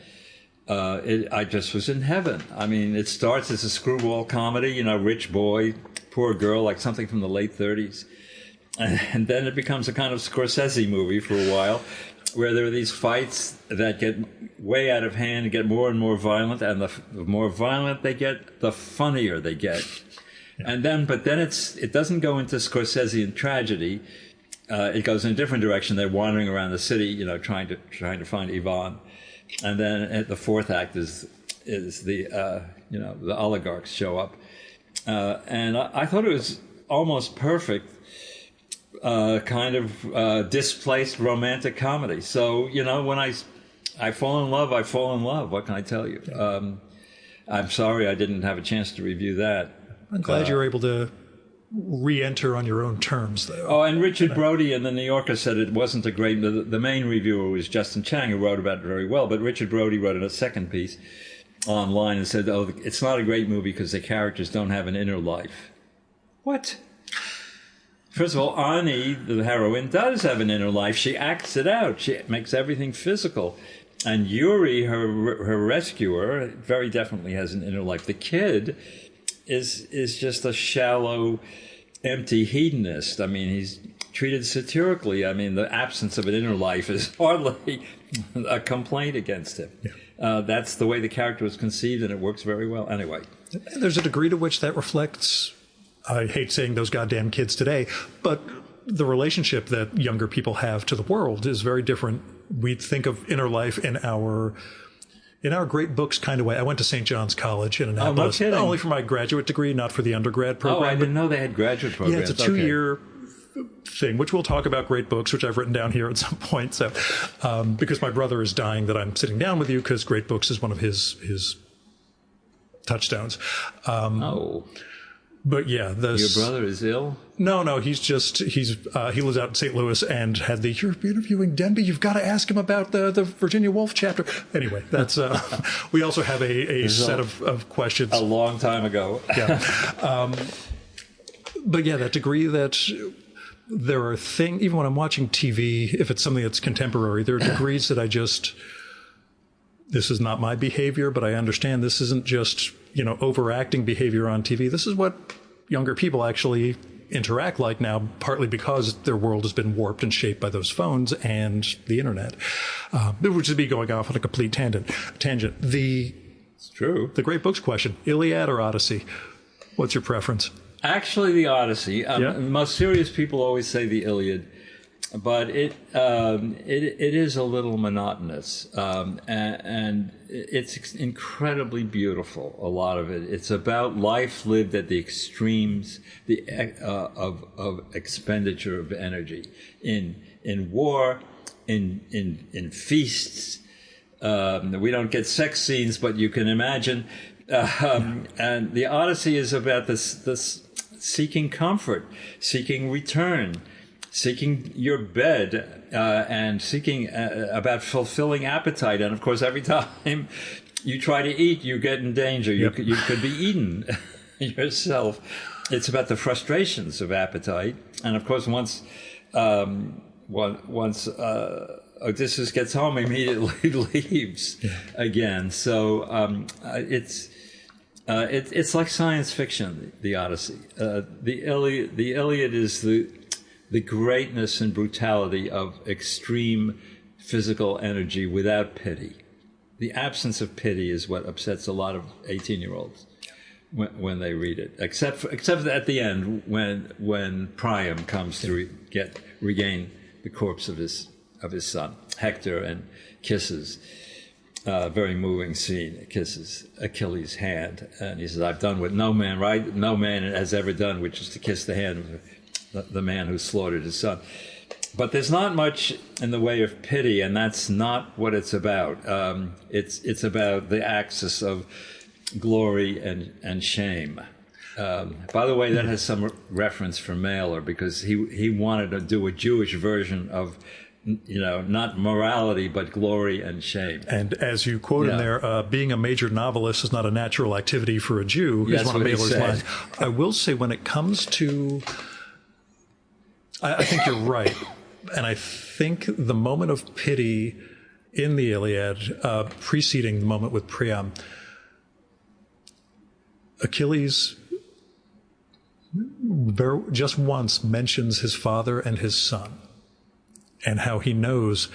I just was in heaven. I mean, it starts as a screwball comedy, rich boy, poor girl, like something from the late 30s. And then it becomes a kind of Scorsese movie for a while, where there are these fights that get way out of hand and get more and more violent. And the more violent they get, the funnier they get. Yeah. But then it doesn't go into Scorsesean tragedy. It goes in a different direction. They're wandering around the city, trying to find Yvonne. And then at the fourth act is the the oligarchs show up, and I thought it was almost perfect, kind of displaced romantic comedy. So when I fall in love, I fall in love. What can I tell you? I'm sorry I didn't have a chance to review that. I'm glad you were able to re-enter on your own terms, though. Oh, and Richard Brody in the New Yorker said it wasn't a great... The main reviewer was Justin Chang, who wrote about it very well, but Richard Brody wrote in a second piece online and said, it's not a great movie because the characters don't have an inner life. What? First of all, Ani, the heroine, does have an inner life. She acts it out. She makes everything physical. And Yuri, her rescuer, very definitely has an inner life. The kid is just a shallow, empty hedonist. I mean, he's treated satirically. I mean, the absence of an inner life is hardly a complaint against him. Yeah. That's the way the character was conceived, and it works very well. Anyway. There's a degree to which that reflects, I hate saying those goddamn kids today, but the relationship that younger people have to the world is very different. We think of inner life in our great books kind of way. I went to St. John's College in Annapolis, kidding. only for my graduate degree, not for the undergrad program. Oh, I didn't know they had graduate programs. Yeah, it's a 2-year thing, which we'll talk about great books, which I've written down here at some point. So, because my brother is dying that I'm sitting down with you, because great books is one of his touchstones. But yeah, your brother is ill? No, he lives out in St. Louis and had you're interviewing Denby, you've got to ask him about the Virginia Woolf chapter. Anyway, that's, we also have a set of questions. A long time ago. Yeah. But yeah, that degree that there are things, even when I'm watching TV, if it's something that's contemporary, there are degrees that this is not my behavior, but I understand this isn't just, overacting behavior on TV. This is what younger people actually interact like now, partly because their world has been warped and shaped by those phones and the internet. Which would be going off on a complete tangent. It's true. The great books question, Iliad or Odyssey? What's your preference? Actually, the Odyssey. The most serious people always say the Iliad. But it is a little monotonous, and it's incredibly beautiful. A lot of it. It's about life lived at the extremes, of expenditure of energy in war, in feasts. We don't get sex scenes, but you can imagine. And the Odyssey is about this seeking comfort, seeking return. Seeking your bed and seeking about fulfilling appetite. And, of course, every time you try to eat, you get in danger. You could be eaten. yourself. It's about the frustrations of appetite, and of course, once Odysseus gets home, he immediately leaves again. So it's like science fiction, the Odyssey. The Iliad is the greatness and brutality of extreme physical energy without pity. The absence of pity is what upsets a lot of 18-year-olds when they read it. Except at the end when Priam comes to regain the corpse of his son Hector and kisses. Very moving scene. Kisses Achilles' hand, and he says, "I've done what no man has ever done, which is to kiss the hand of the man who slaughtered his son." But there's not much in the way of pity, and that's not what it's about. It's about the axis of glory and shame. By the way, that has some reference from Mailer, because he wanted to do a Jewish version of, not morality, but glory and shame. And as you quote in there, being a major novelist is not a natural activity for a Jew, is one of Mailer's lines. I will say, when it comes to, I think you're right. And I think the moment of pity in the Iliad, preceding the moment with Priam, Achilles just once mentions his father and his son, and how he knows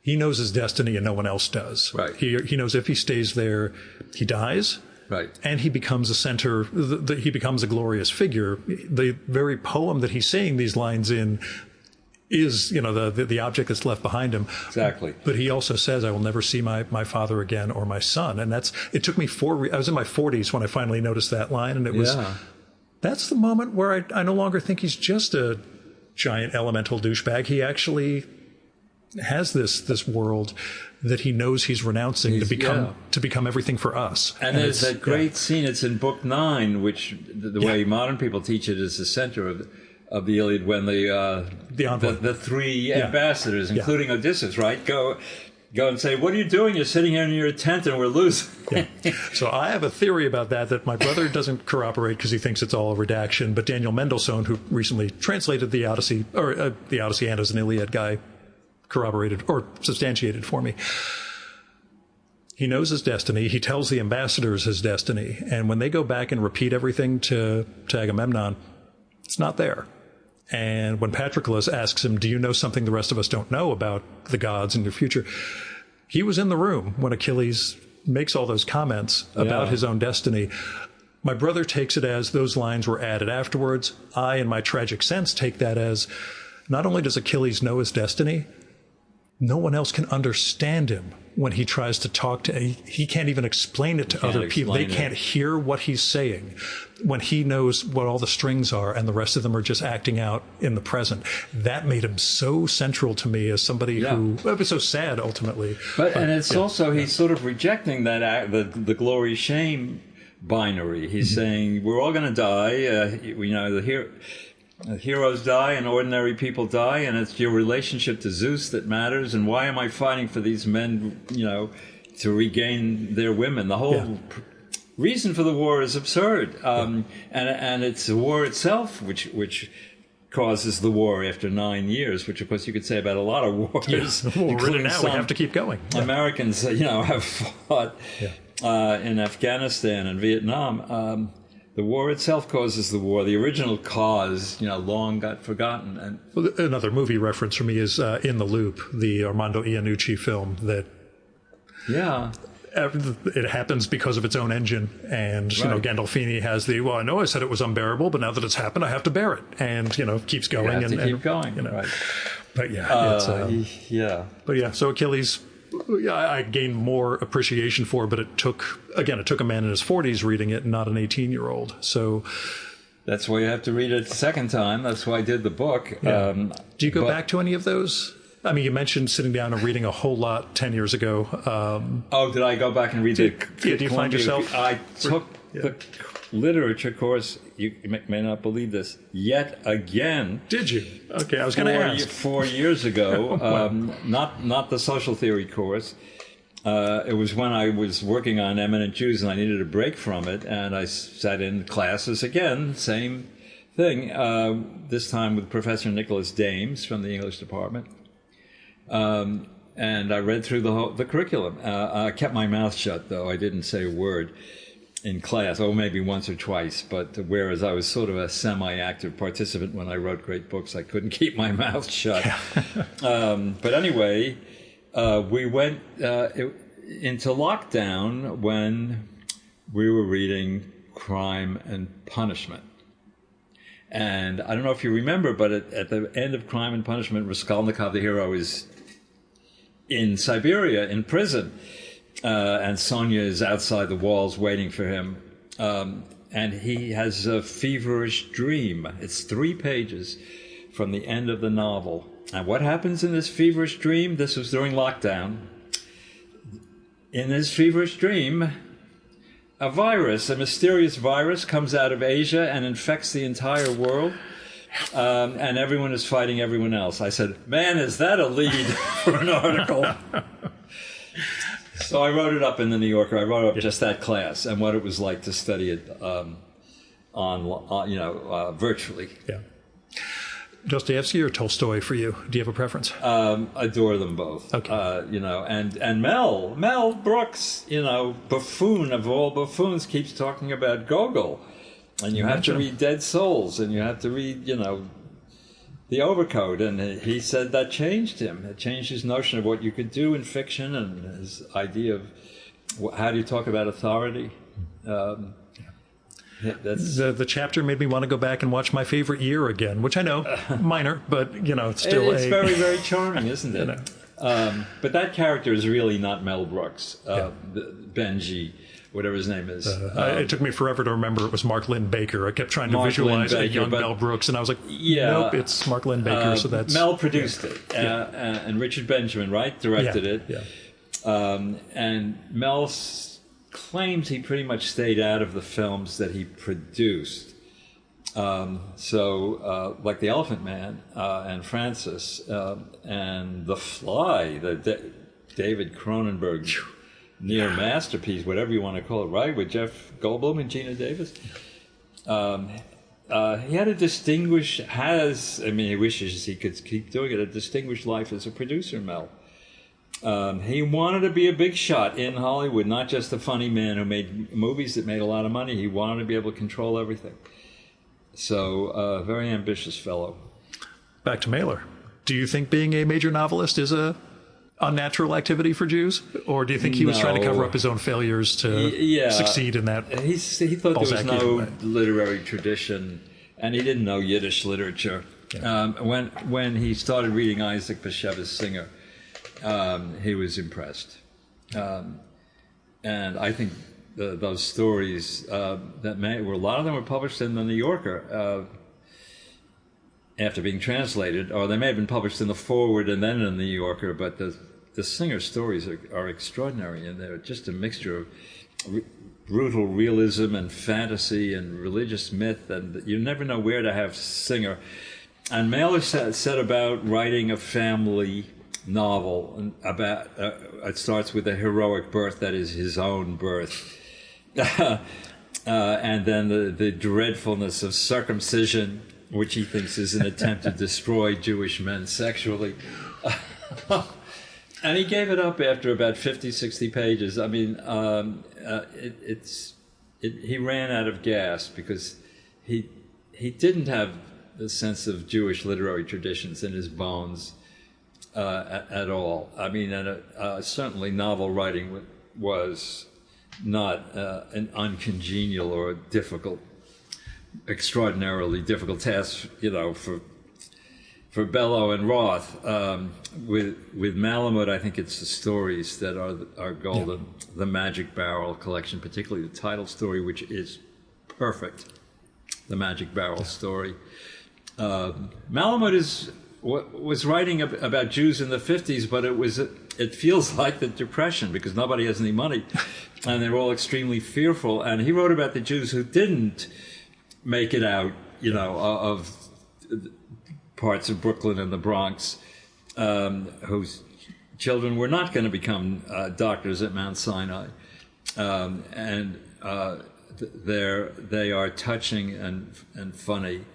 his destiny and no one else does. Right. He knows if he stays there, he dies. Right. And he becomes a center. He becomes a glorious figure. The very poem that he's saying these lines in is, the object that's left behind him. Exactly. But he also says, "I will never see my father again or my son." And it took me I was in my 40s when I finally noticed that line, and it was. That's the moment where I no longer think he's just a giant elemental douchebag. He actually has this world that he knows he's renouncing to become everything for us. And there's that great scene. It's in Book 9, which the way modern people teach it is the center of the Iliad, when the three ambassadors, including Odysseus, right, go and say, "What are you doing? You're sitting here in your tent and we're losing." So I have a theory about that my brother doesn't corroborate because he thinks it's all a redaction, but Daniel Mendelssohn, who recently translated the Odyssey, or the Odyssey and as an Iliad guy, corroborated or substantiated for me. He knows his destiny. He tells the ambassadors his destiny. And when they go back and repeat everything to Agamemnon, it's not there. And when Patroclus asks him, "Do you know something the rest of us don't know about the gods and their future?" He was in the room when Achilles makes all those comments about his own destiny. My brother takes it as those lines were added afterwards. I, in my tragic sense, take that as not only does Achilles know his destiny, no one else can understand him when he tries to talk to. He can't even explain it to other people. They can't hear what he's saying when he knows what all the strings are, and the rest of them are just acting out in the present. That made him so central to me as somebody who it was so sad ultimately. But it's also he's sort of rejecting that the glory shame binary. He's saying we're all going to die. The heroes die and ordinary people die, and it's your relationship to Zeus that matters. And why am I fighting for these men, to regain their women? The whole reason for the war is absurd. And it's the war itself which causes the war after 9 years, which of course you could say about a lot of wars. Well, really now we have to keep going. Americans, have fought in Afghanistan and Vietnam. The war itself causes the war. The original cause, long got forgotten. And another movie reference for me is In the Loop, the Armando Iannucci film that. It happens because of its own engine, and Gandolfini has I know I said it was unbearable, but now that it's happened, I have to bear it, and keeps going. Keep going. Right. But so Achilles. I gained more appreciation for it, but it took a man in his 40s reading it, not an 18-year-old. So that's why you have to read it a second time. That's why I did the book. Yeah. Do you go back to any of those? I mean, you mentioned sitting down and reading a whole lot 10 years ago. Did I go back and read the do you find yourself? I took the literature course. You may not believe this. Yet again. Did you? Okay, I was going to ask. 4 years ago. Wow. Not the social theory course. It was when I was working on Eminent Jews and I needed a break from it, and I sat in classes again, same thing, this time with Professor Nicholas Dames from the English department. And I read through the curriculum. I kept my mouth shut, though. I didn't say a word in class, maybe once or twice, but whereas I was sort of a semi-active participant when I wrote great books, I couldn't keep my mouth shut. But anyway, we went into lockdown when we were reading Crime and Punishment. And I don't know if you remember, but at the end of Crime and Punishment, Raskolnikov, the hero, is in Siberia, in prison. And Sonia is outside the walls waiting for him. And he has a feverish dream. It's 3 pages from the end of the novel. And what happens in this feverish dream? This was during lockdown. In this feverish dream, a mysterious virus comes out of Asia and infects the entire world. And everyone is fighting everyone else. I said, man, is that a lead for an article? So I wrote it up in the New Yorker. I wrote up just that class and what it was like to study it virtually. Yeah. Dostoevsky or Tolstoy for you? Do you have a preference? Adore them both. Okay. And Mel Brooks, buffoon of all buffoons, keeps talking about Gogol. And you have to read Dead Souls, and you have to read, The Overcoat. And he said that changed him. It changed his notion of what you could do in fiction and his idea of how do you talk about authority. The chapter made me want to go back and watch My Favorite Year again, which I know, minor, but, it's still It's very, very charming, isn't it? But that character is really not Mel Brooks, Benji, whatever his name is. It took me forever to remember it was Mark Lynn Baker. I kept trying to visualize a young Mel Brooks, and I was like, nope, it's Mark Lynn Baker, so that's... Mel produced it, and Richard Benjamin, right, directed it. Yeah. And Mel claims he pretty much stayed out of the films that he produced. Like The Elephant Man and Francis and The Fly, the David Cronenberg near masterpiece, whatever you want to call it, right, with Jeff Goldblum and Gina Davis. He had he wishes he could keep doing it, a distinguished life as a producer, Mel. He wanted to be a big shot in Hollywood, not just a funny man who made movies that made a lot of money. He wanted to be able to control everything. So, very ambitious fellow. Back to Mailer. Do you think being a major novelist is a unnatural activity for Jews? Or do you think he was trying to cover up his own failures to succeed in that? He thought there was no literary tradition, and he didn't know Yiddish literature. Yeah. When he started reading Isaac Bashevis Singer, he was impressed. And I think those stories a lot of them were published in the New Yorker after being translated, or they may have been published in the foreword and then in the New Yorker, but the Singer stories are extraordinary, and they're just a mixture of brutal realism and fantasy and religious myth, and you never know where to have Singer. And Mailer said about writing a family novel about it starts with a heroic birth that is his own birth, and then the dreadfulness of circumcision, which he thinks is an attempt to destroy Jewish men sexually. And he gave it up after about 50, 60 pages. I mean, he ran out of gas because he didn't have the sense of Jewish literary traditions in his bones at all. I mean, certainly novel writing was not an uncongenial or difficult, extraordinarily difficult task, for Bellow and Roth. With Malamud, I think it's the stories that are golden. Yeah. The Magic Barrel collection, particularly the title story, which is perfect. The Magic Barrel story. Malamud was writing about Jews in the 50s, but it feels like the Depression because nobody has any money, and they're all extremely fearful. And he wrote about the Jews who didn't make it out, of parts of Brooklyn and the Bronx, whose children were not going to become doctors at Mount Sinai. They are touching and funny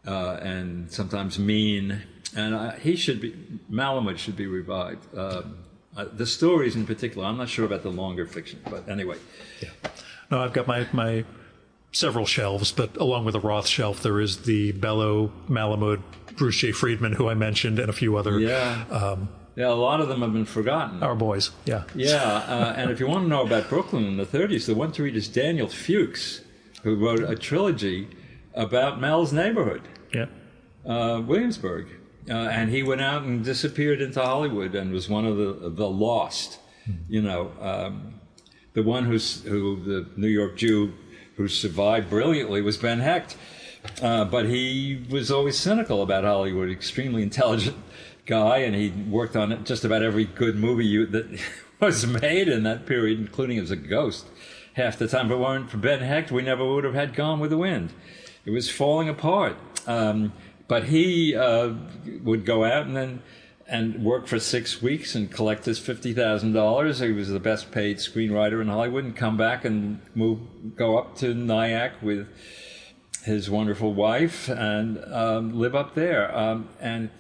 and sometimes mean. And Malamud should be revived. The stories in particular, I'm not sure about the longer fiction, but anyway. Yeah. No, I've got my several shelves, but along with the Roth shelf, there is the Bellow, Malamud, Bruce J. Friedman, who I mentioned, and a few other. Yeah. Yeah, a lot of them have been forgotten. Our boys, yeah. Yeah, and if you want to know about Brooklyn in the 30s, the one to read is Daniel Fuchs, who wrote a trilogy about Mel's neighborhood, Williamsburg. And he went out and disappeared into Hollywood and was one of the lost, the one who the New York Jew who survived brilliantly was Ben Hecht. But he was always cynical about Hollywood, extremely intelligent guy, and he worked on just about every good movie that was made in that period, including as a ghost half the time. But if it weren't for Ben Hecht, we never would have had Gone with the Wind. It was falling apart. But he would go out and work for 6 weeks and collect his $50,000. He was the best paid screenwriter in Hollywood, and come back and go up to Nyack with his wonderful wife and live up there. And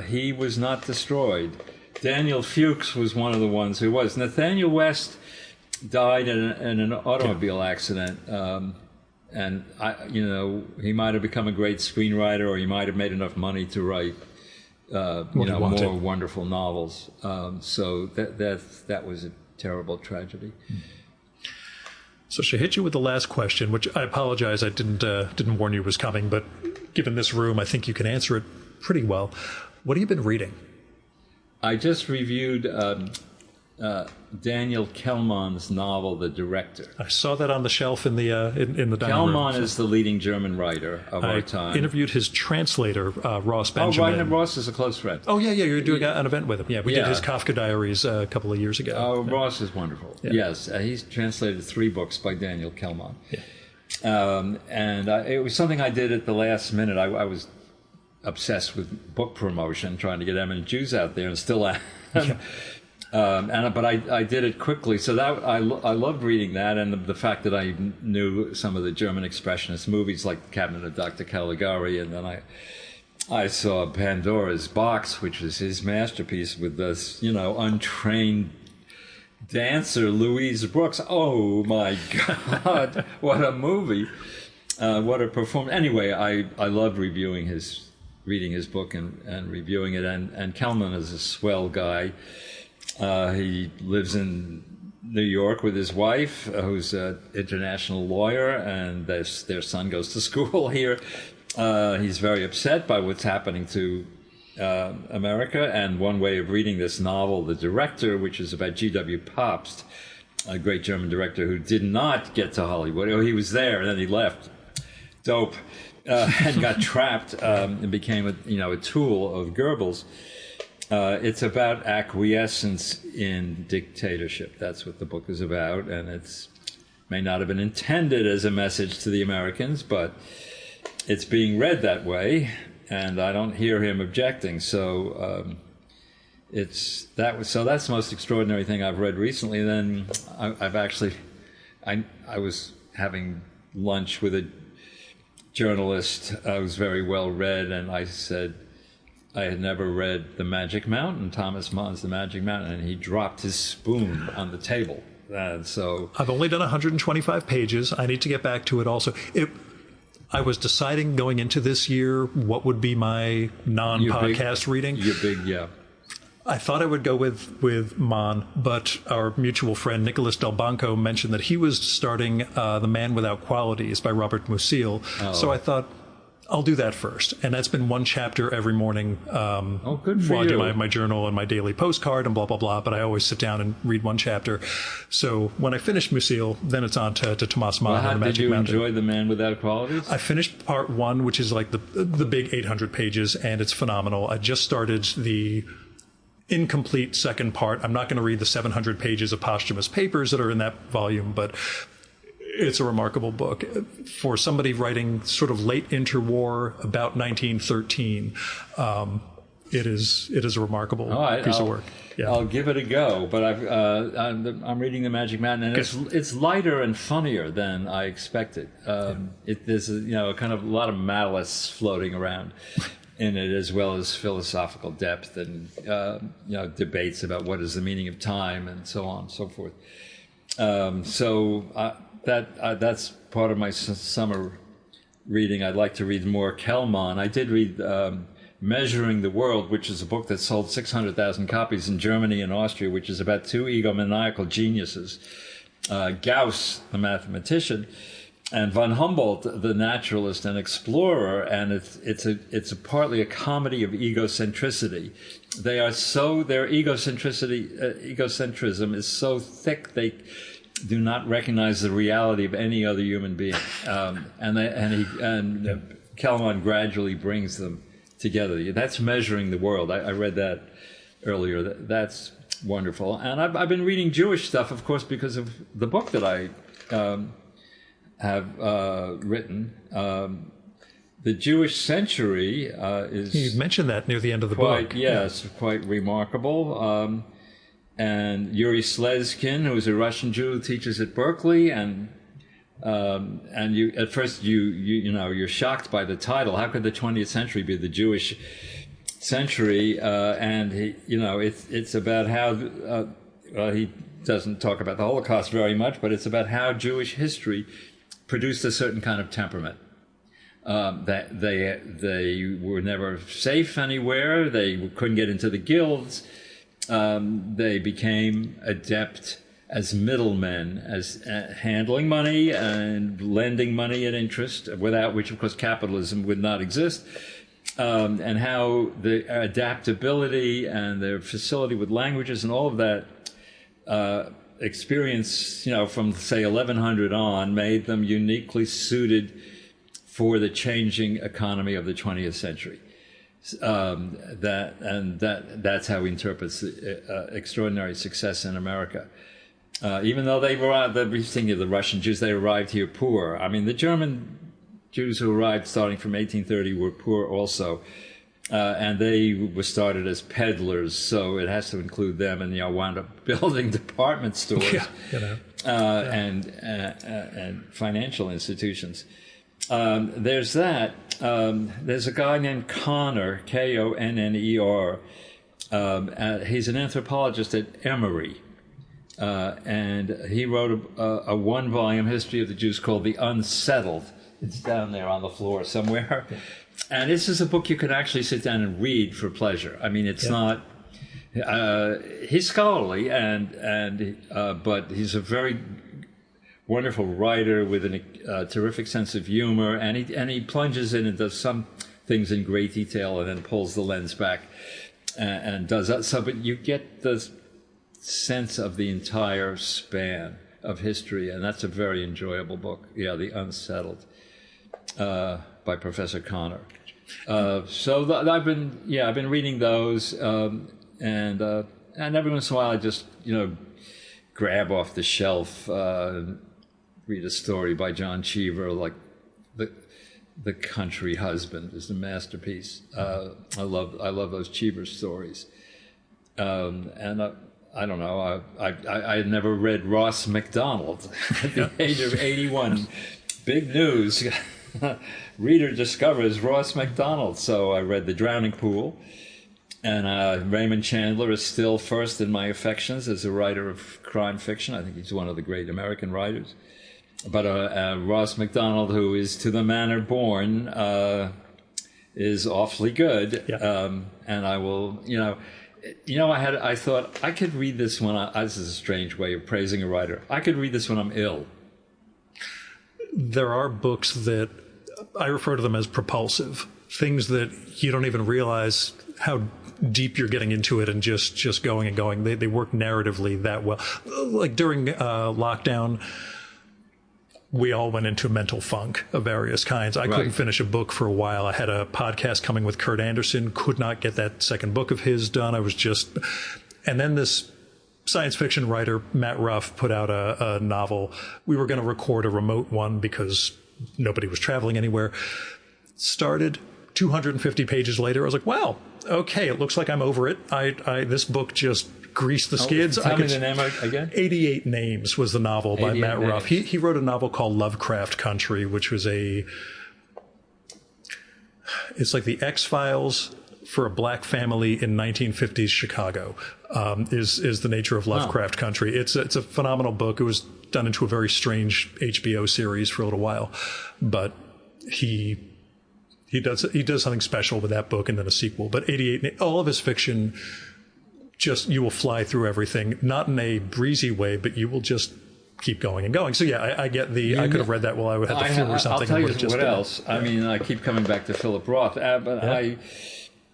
he was not destroyed. Daniel Fuchs was one of the ones who was. Nathaniel West died in an automobile accident. And he might have become a great screenwriter, or he might have made enough money to write, more wonderful novels. So that was a terrible tragedy. So she hit you with the last question, which I apologize, I didn't warn you was coming, but given this room, I think you can answer it pretty well. What have you been reading? I just reviewed Daniel Kellman's novel, The Director. I saw that on the shelf in the dining room. Kellman is the leading German writer of our time. I interviewed his translator, Ross Benjamin. Oh, right, Ross is a close friend. Oh, yeah, you're doing an event with him. Yeah, we did his Kafka Diaries a couple of years ago. Oh, Ross is wonderful. Yeah. Yes, he's translated 3 books by Daniel Kellman. Yeah. It was something I did at the last minute. I was obsessed with book promotion, trying to get eminent Jews out there, and still am. Yeah. But I did it quickly, so that I loved reading that, and the fact that I knew some of the German expressionist movies like The Cabinet of Dr. Caligari, and then I saw Pandora's Box, which was his masterpiece with this untrained dancer Louise Brooks. Oh my God, what a movie! What a performance! Anyway, I loved reading his book and reviewing it, and Kellman is a swell guy. He lives in New York with his wife, who's an international lawyer, and their son goes to school here. He's very upset by what's happening to America, and one way of reading this novel, The Director, which is about G.W. Pabst, a great German director who did not get to Hollywood. He was there, and then he left. Dope. And got trapped and became a tool of Goebbels. It's about acquiescence in dictatorship. That's what the book is about, and it may not have been intended as a message to the Americans, but it's being read that way, and I don't hear him objecting. So that's the most extraordinary thing I've read recently. Then I was having lunch with a journalist who's very well read, and I said I had never read The Magic Mountain, Thomas Mann's The Magic Mountain, and he dropped his spoon on the table. And so I've only done 125 pages. I need to get back to it also. I was deciding going into this year what would be my non-podcast reading. Yeah. I thought I would go with Mann, but our mutual friend Nicholas Del Banco mentioned that he was starting The Man Without Qualities by Robert Musil. Oh. So I thought, I'll do that first. And that's been one chapter every morning good for while you. I do my journal and my daily postcard and blah, blah, blah. But I always sit down and read one chapter. So when I finish Musil, then it's on to Thomas Mann and The Magic Mountain. Did you enjoy The Man Without Qualities? I finished part 1, which is like the big 800 pages, and it's phenomenal. I just started the incomplete second part. I'm not going to read the 700 pages of posthumous papers that are in that volume, but it's a remarkable book. For somebody writing sort of late interwar, about 1913, it is a remarkable piece of work. Yeah. I'll give it a go, but I'm reading The Magic Mountain, and it's lighter and funnier than I expected. There's a kind of a lot of malice floating around in it, as well as philosophical depth and debates about what is the meaning of time and so on and so forth. That's part of my summer reading. I'd like to read more Kellman. I did read Measuring the World, which is a book that sold 600,000 copies in Germany and Austria, which is about two egomaniacal geniuses, Gauss, the mathematician, and von Humboldt, the naturalist and explorer. And it's partly a comedy of egocentricity. Their egocentrism is so thick they do not recognize the reality of any other human being, and Kellman gradually brings them together. That's Measuring the World. I read that earlier. That's wonderful. And I've been reading Jewish stuff, of course, because of the book that I have written. The Jewish Century is... You mentioned that near the end of the book. Yes, quite remarkable. And Yuri Slezkin, who is a Russian Jew who teaches at Berkeley, and you at first you're shocked by the title. How could the 20th century be the Jewish century? And it's about how he doesn't talk about the Holocaust very much, but it's about how Jewish history produced a certain kind of temperament. That they were never safe anywhere. They couldn't get into the guilds. They became adept as middlemen, as handling money and lending money at interest, without which, of course, capitalism would not exist, and how the adaptability and their facility with languages and all of that experience, from, say, 1100 on, made them uniquely suited for the changing economy of the 20th century. That's how he interprets extraordinary success in America. Even though the Russian Jews, they arrived here poor. I mean, the German Jews who arrived starting from 1830 were poor also, and they were started as peddlers, so it has to include them, and wound up building department stores and financial institutions. There's that. There's a guy named Conner, Konner. He's an anthropologist at Emory. And he wrote a one-volume history of the Jews called The Unsettled. It's down there on the floor somewhere. And this is a book you can actually sit down and read for pleasure. I mean, it's not... he's scholarly, but he's a very wonderful writer with a terrific sense of humor, and he plunges in and does some things in great detail and then pulls the lens back and does that. So, but you get the sense of the entire span of history, and that's a very enjoyable book. Yeah, The Unsettled by Professor Conner. So I've been reading those, and every once in a while I just grab off the shelf. Read a story by John Cheever, like the Country Husband is a masterpiece. I love those Cheever stories. And I don't know. I had never read Ross MacDonald at the age of 81. Big news. Reader discovers Ross MacDonald. So I read The Drowning Pool. And Raymond Chandler is still first in my affections as a writer of crime fiction. I think he's one of the great American writers. But Ross MacDonald, who is to the manner born, is awfully good. Yeah. And I will, I thought I could read this when this is a strange way of praising a writer. I could read this when I'm ill. There are books that I refer to them as propulsive, things that you don't even realize how deep you're getting into it and just going and going. They work narratively that well. Like during lockdown, we all went into mental funk of various kinds. I couldn't finish a book for a while. I had a podcast coming with Kurt Anderson, could not get that second book of his done. And then this science fiction writer, Matt Ruff, put out a novel. We were going to record a remote one because nobody was traveling anywhere. Started, 250 pages later, I was like, wow, okay, it looks like I'm over it. This book just greased the skids. Tell me the name again. 88 Names was the novel by Matt Ruff. He wrote a novel called Lovecraft Country, which was it's like the X-Files for a black family in 1950s Chicago, is the nature of Lovecraft Country. It's a phenomenal book. It was done into a very strange HBO series for a little while, but he does something special with that book and then a sequel. But 88, all of his fiction, just you will fly through everything, not in a breezy way, but you will just keep going and going. So yeah, I get I could have read that while I had the flu or something. I'll tell you what else. I mean, I keep coming back to Philip Roth, but I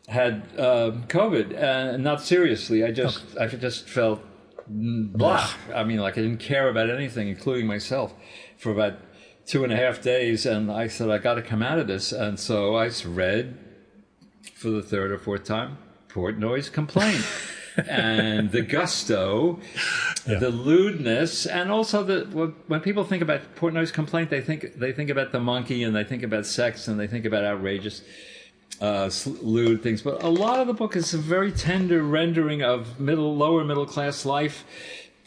had COVID, and not seriously. I just felt blah. I mean, like I didn't care about anything, including myself, for about 2.5 days, and I said, I got to come out of this. And so I read for the third or fourth time Portnoy's Complaint. And the gusto, the lewdness, and also when people think about Portnoy's Complaint, they think about the monkey, and they think about sex, and they think about outrageous lewd things. But a lot of the book is a very tender rendering of lower middle class life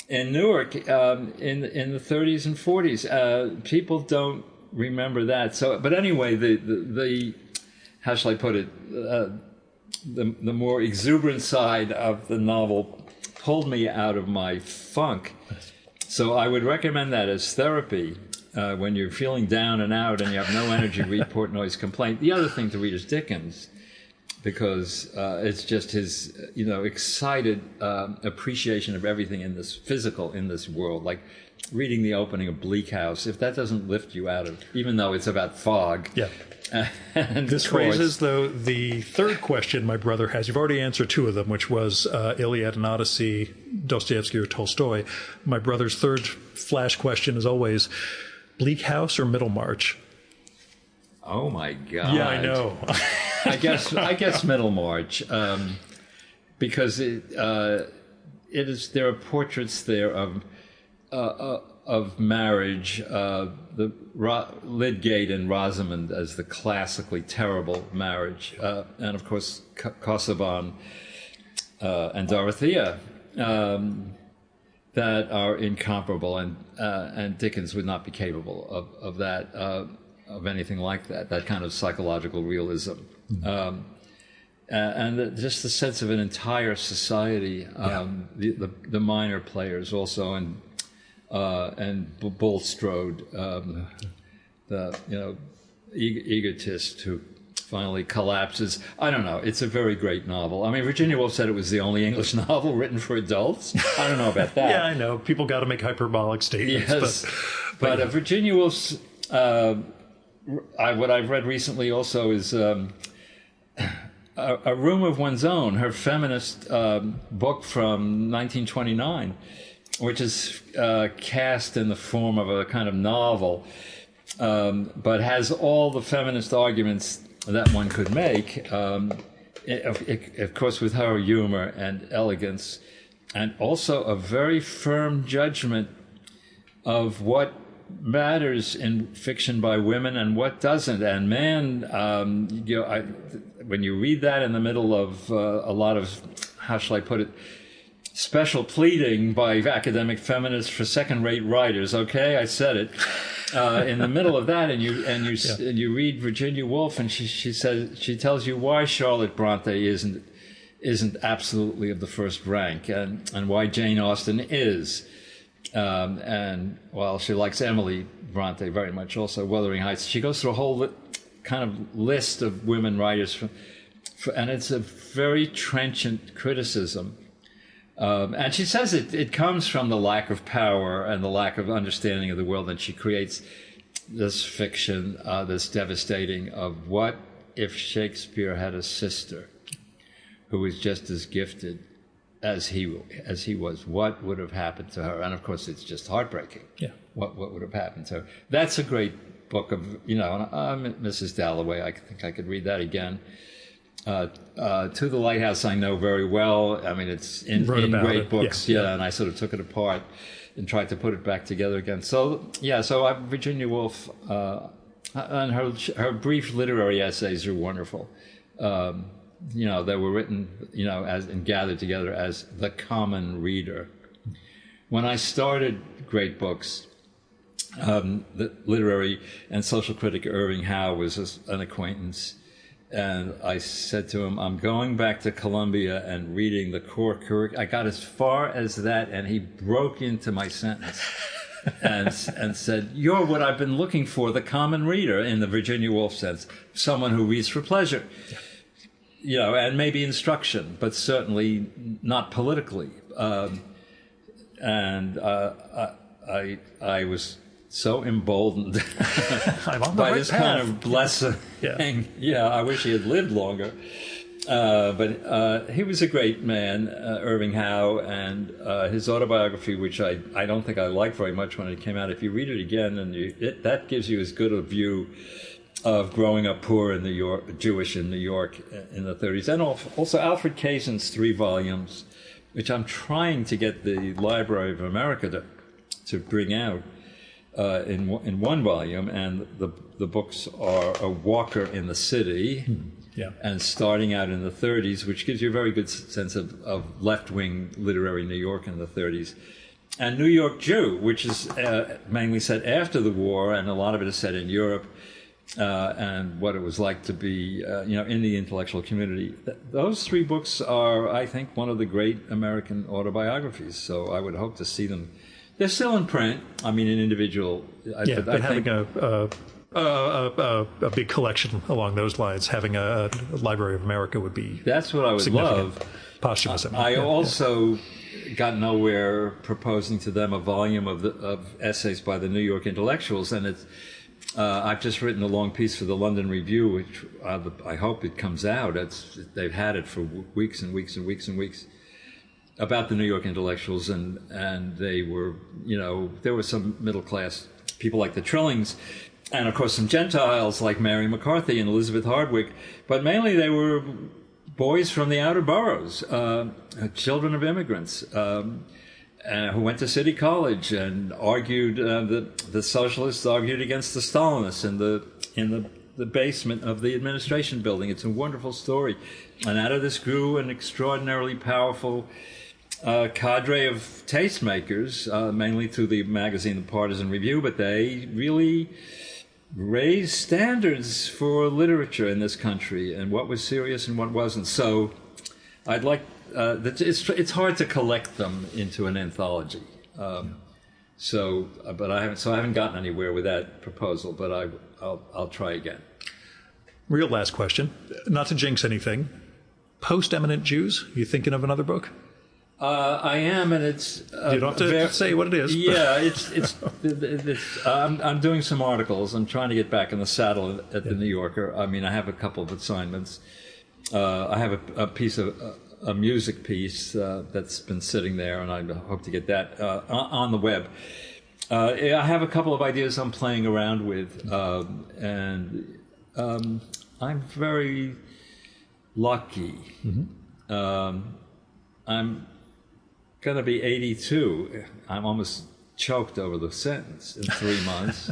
in Newark in the 30s and 40s. People don't remember that. So, but anyway, the how shall I put it? The more exuberant side of the novel pulled me out of my funk. So I would recommend that as therapy when you're feeling down and out and you have no energy. Read Portnoy's Complaint. The other thing to read is Dickens, because it's just his excited appreciation of everything in this world. Like reading the opening of Bleak House, if that doesn't lift you out of, even though it's about fog. Yeah. And this raises, though, the third question my brother has. You've already answered two of them, which was Iliad and Odyssey, Dostoevsky or Tolstoy. My brother's third flash question is always Bleak House or Middlemarch? Oh, my God. Yeah, I know. I guess Middlemarch, because there are portraits there of marriage, the Lydgate and Rosamund as the classically terrible marriage, and of course Casaubon and Dorothea, that are incomparable, and Dickens would not be capable of that, of anything like that kind of psychological realism. And just the sense of an entire society, the minor players also, and Bulstrode, the egotist who finally collapses. I don't know. It's a very great novel. I mean, Virginia Woolf said it was the only English novel written for adults. I don't know about that. Yeah, I know. People got to make hyperbolic statements. Yes, but Virginia Woolf's what I've read recently also is A Room of One's Own, her feminist book from 1929. Which is cast in the form of a kind of novel, but has all the feminist arguments that one could make, of course with her humor and elegance, and also a very firm judgment of what matters in fiction by women and what doesn't. And man, when you read that in the middle of a lot of, how shall I put it, special pleading by academic feminists for second-rate writers. Okay, I said it. In the middle of that, and you read Virginia Woolf, and she tells you why Charlotte Bronte isn't absolutely of the first rank, and why Jane Austen is. And while she likes Emily Bronte very much, also Wuthering Heights, she goes through a whole kind of list of women writers, and it's a very trenchant criticism. And she says it comes from the lack of power and the lack of understanding of the world, and she creates this fiction, this devastating of what if Shakespeare had a sister who was just as gifted as he was. What would have happened to her? And of course, it's just heartbreaking. Yeah. What would have happened to her? That's a great book of, Mrs. Dalloway. I think I could read that again. To the Lighthouse I know very well. I mean, it's in great books, and I sort of took it apart and tried to put it back together again. So, Virginia Woolf, And her brief literary essays are wonderful. They were written, as and gathered together as the common reader. When I started Great Books, the literary and social critic Irving Howe was an acquaintance. And I said to him, I'm going back to Columbia and reading the core curriculum. I got as far as that, and he broke into my sentence and said, you're what I've been looking for, the common reader, in the Virginia Woolf sense, someone who reads for pleasure. And maybe instruction, but certainly not politically. I was so emboldened by this kind of blessing. I wish he had lived longer. But he was a great man, Irving Howe, and his autobiography, which I don't think I liked very much when it came out. If you read it again, and that gives you as good a view of growing up poor in New York, Jewish in New York in the 30s. And also Alfred Kaysen's 3 volumes, which I'm trying to get the Library of America to bring out in one volume. And the books are A Walker in the City and Starting Out in the 30s, which gives you a very good sense of left-wing literary New York in the 30s. And New York Jew, which is mainly set after the war, and a lot of it is set in Europe. And what it was like to be, in the intellectual community. Those 3 books are, I think, one of the great American autobiographies. So I would hope to see them. They're still in print. I mean, in individual. But having a big collection along those lines, having a Library of America would be. That's what I would love. Posthumous. I also got nowhere proposing to them a volume of essays by the New York intellectuals, and it's. I've just written a long piece for the London Review, which I hope it comes out. They've had it for weeks and weeks and weeks and weeks about the New York intellectuals, and they were, there were some middle class people like the Trillings, and of course some Gentiles like Mary McCarthy and Elizabeth Hardwick, but mainly they were boys from the outer boroughs, children of immigrants. Who went to City College and argued, the socialists argued against the Stalinists in the basement of the administration building. It's a wonderful story. And out of this grew an extraordinarily powerful cadre of tastemakers, mainly through the magazine The Partisan Review, but they really raised standards for literature in this country and what was serious and what wasn't. So I'd like... it's hard to collect them into an anthology, but I haven't gotten anywhere with that proposal. But I'll try again. Real last question, not to jinx anything. Post-Eminent Jews, you thinking of another book? I am, and it's you don't have to say what it is. Yeah, I'm doing some articles. I'm trying to get back in the saddle at the New Yorker. I mean, I have a couple of assignments. I have a music piece that's been sitting there, and I hope to get that on the web. I have a couple of ideas I'm playing around with, and I'm very lucky. Mm-hmm. I'm going to be 82. I'm almost choked over the sentence in 3 months.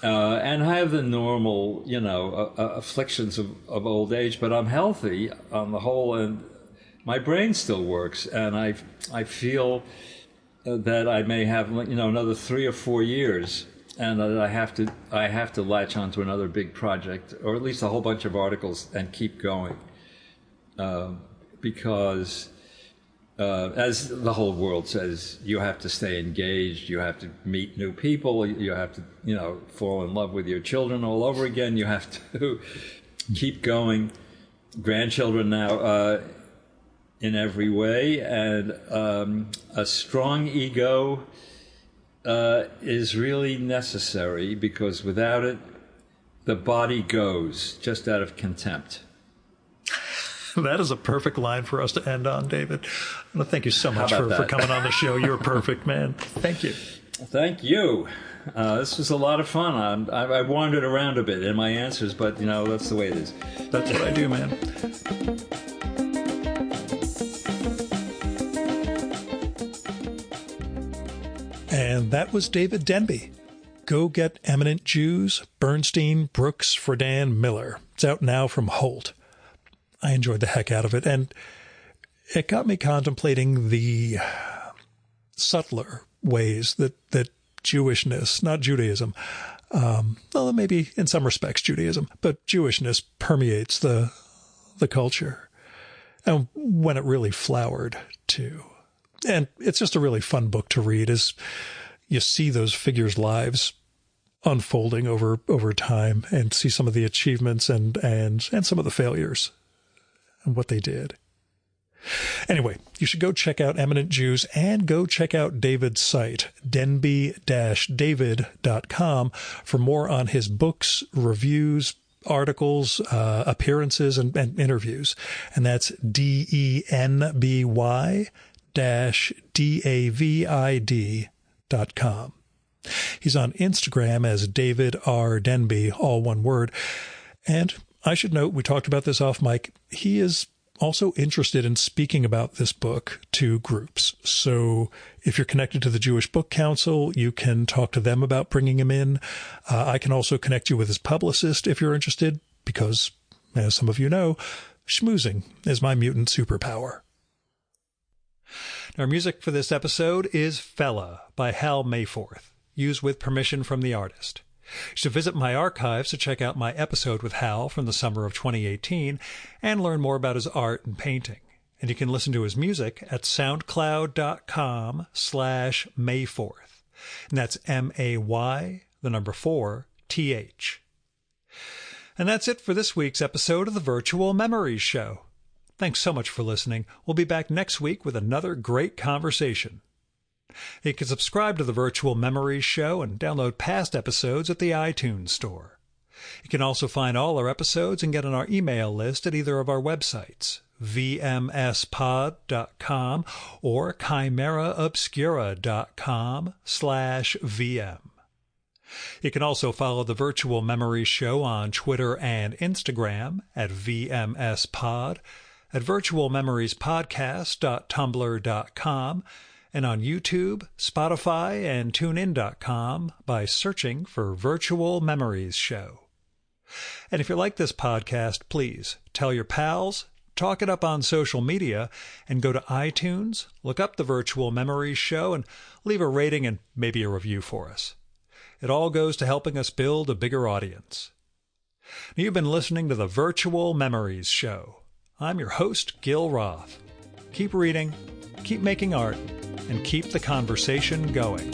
And I have the normal, afflictions of old age, but I'm healthy on the whole, and my brain still works, and I feel that I may have, another 3 or 4 years, and that I have to latch onto another big project, or at least a whole bunch of articles, and keep going, because as the whole world says, you have to stay engaged, you have to meet new people, you have to, fall in love with your children all over again, you have to keep going. Grandchildren now in every way, and a strong ego is really necessary, because without it, the body goes, just out of contempt. That is a perfect line for us to end on, David. Well, thank you so much for coming on the show. You're perfect, man. Thank you. Thank you. This was a lot of fun. I wandered around a bit in my answers, but, that's the way it is. That's what I do, man. And that was David Denby. go get Eminent Jews, Bernstein, Brooks, Friedan, Miller. It's out now from Holt. I enjoyed the heck out of it, and it got me contemplating the subtler ways that Jewishness, not Judaism, well, maybe in some respects Judaism, but Jewishness permeates the culture, and when it really flowered too. And it's just a really fun book to read as you see those figures' lives unfolding over time and see some of the achievements and some of the failures and what they did. Anyway, you should go check out Eminent Jews and go check out David's site, denby-david.com, for more on his books, reviews, articles, appearances, and interviews. And that's denby-david.com. He's on Instagram as David R. Denby, all one word. And I should note, we talked about this off mic, he is also interested in speaking about this book to groups. So if you're connected to the Jewish Book Council, you can talk to them about bringing him in. I can also connect you with his publicist if you're interested, because, as some of you know, schmoozing is my mutant superpower. Our music for this episode is Fella by Hal Mayforth, used with permission from the artist. You should visit my archives to check out my episode with Hal from the summer of 2018 and learn more about his art and painting. And you can listen to his music at soundcloud.com/Mayforth. And that's MAY4TH. And that's it for this week's episode of the Virtual Memories Show. Thanks so much for listening. We'll be back next week with another great conversation. You can subscribe to the Virtual Memories Show and download past episodes at the iTunes Store. You can also find all our episodes and get on our email list at either of our websites, vmspod.com or chimeraobscura.com/VM. You can also follow the Virtual Memories Show on Twitter and Instagram at vmspod, at virtualmemoriespodcast.tumblr.com, and on YouTube, Spotify, and TuneIn.com by searching for Virtual Memories Show. And if you like this podcast, please tell your pals, talk it up on social media, and go to iTunes, look up the Virtual Memories Show, and leave a rating and maybe a review for us. It all goes to helping us build a bigger audience. You've been listening to the Virtual Memories Show. I'm your host, Gil Roth. Keep reading, keep making art, and keep the conversation going.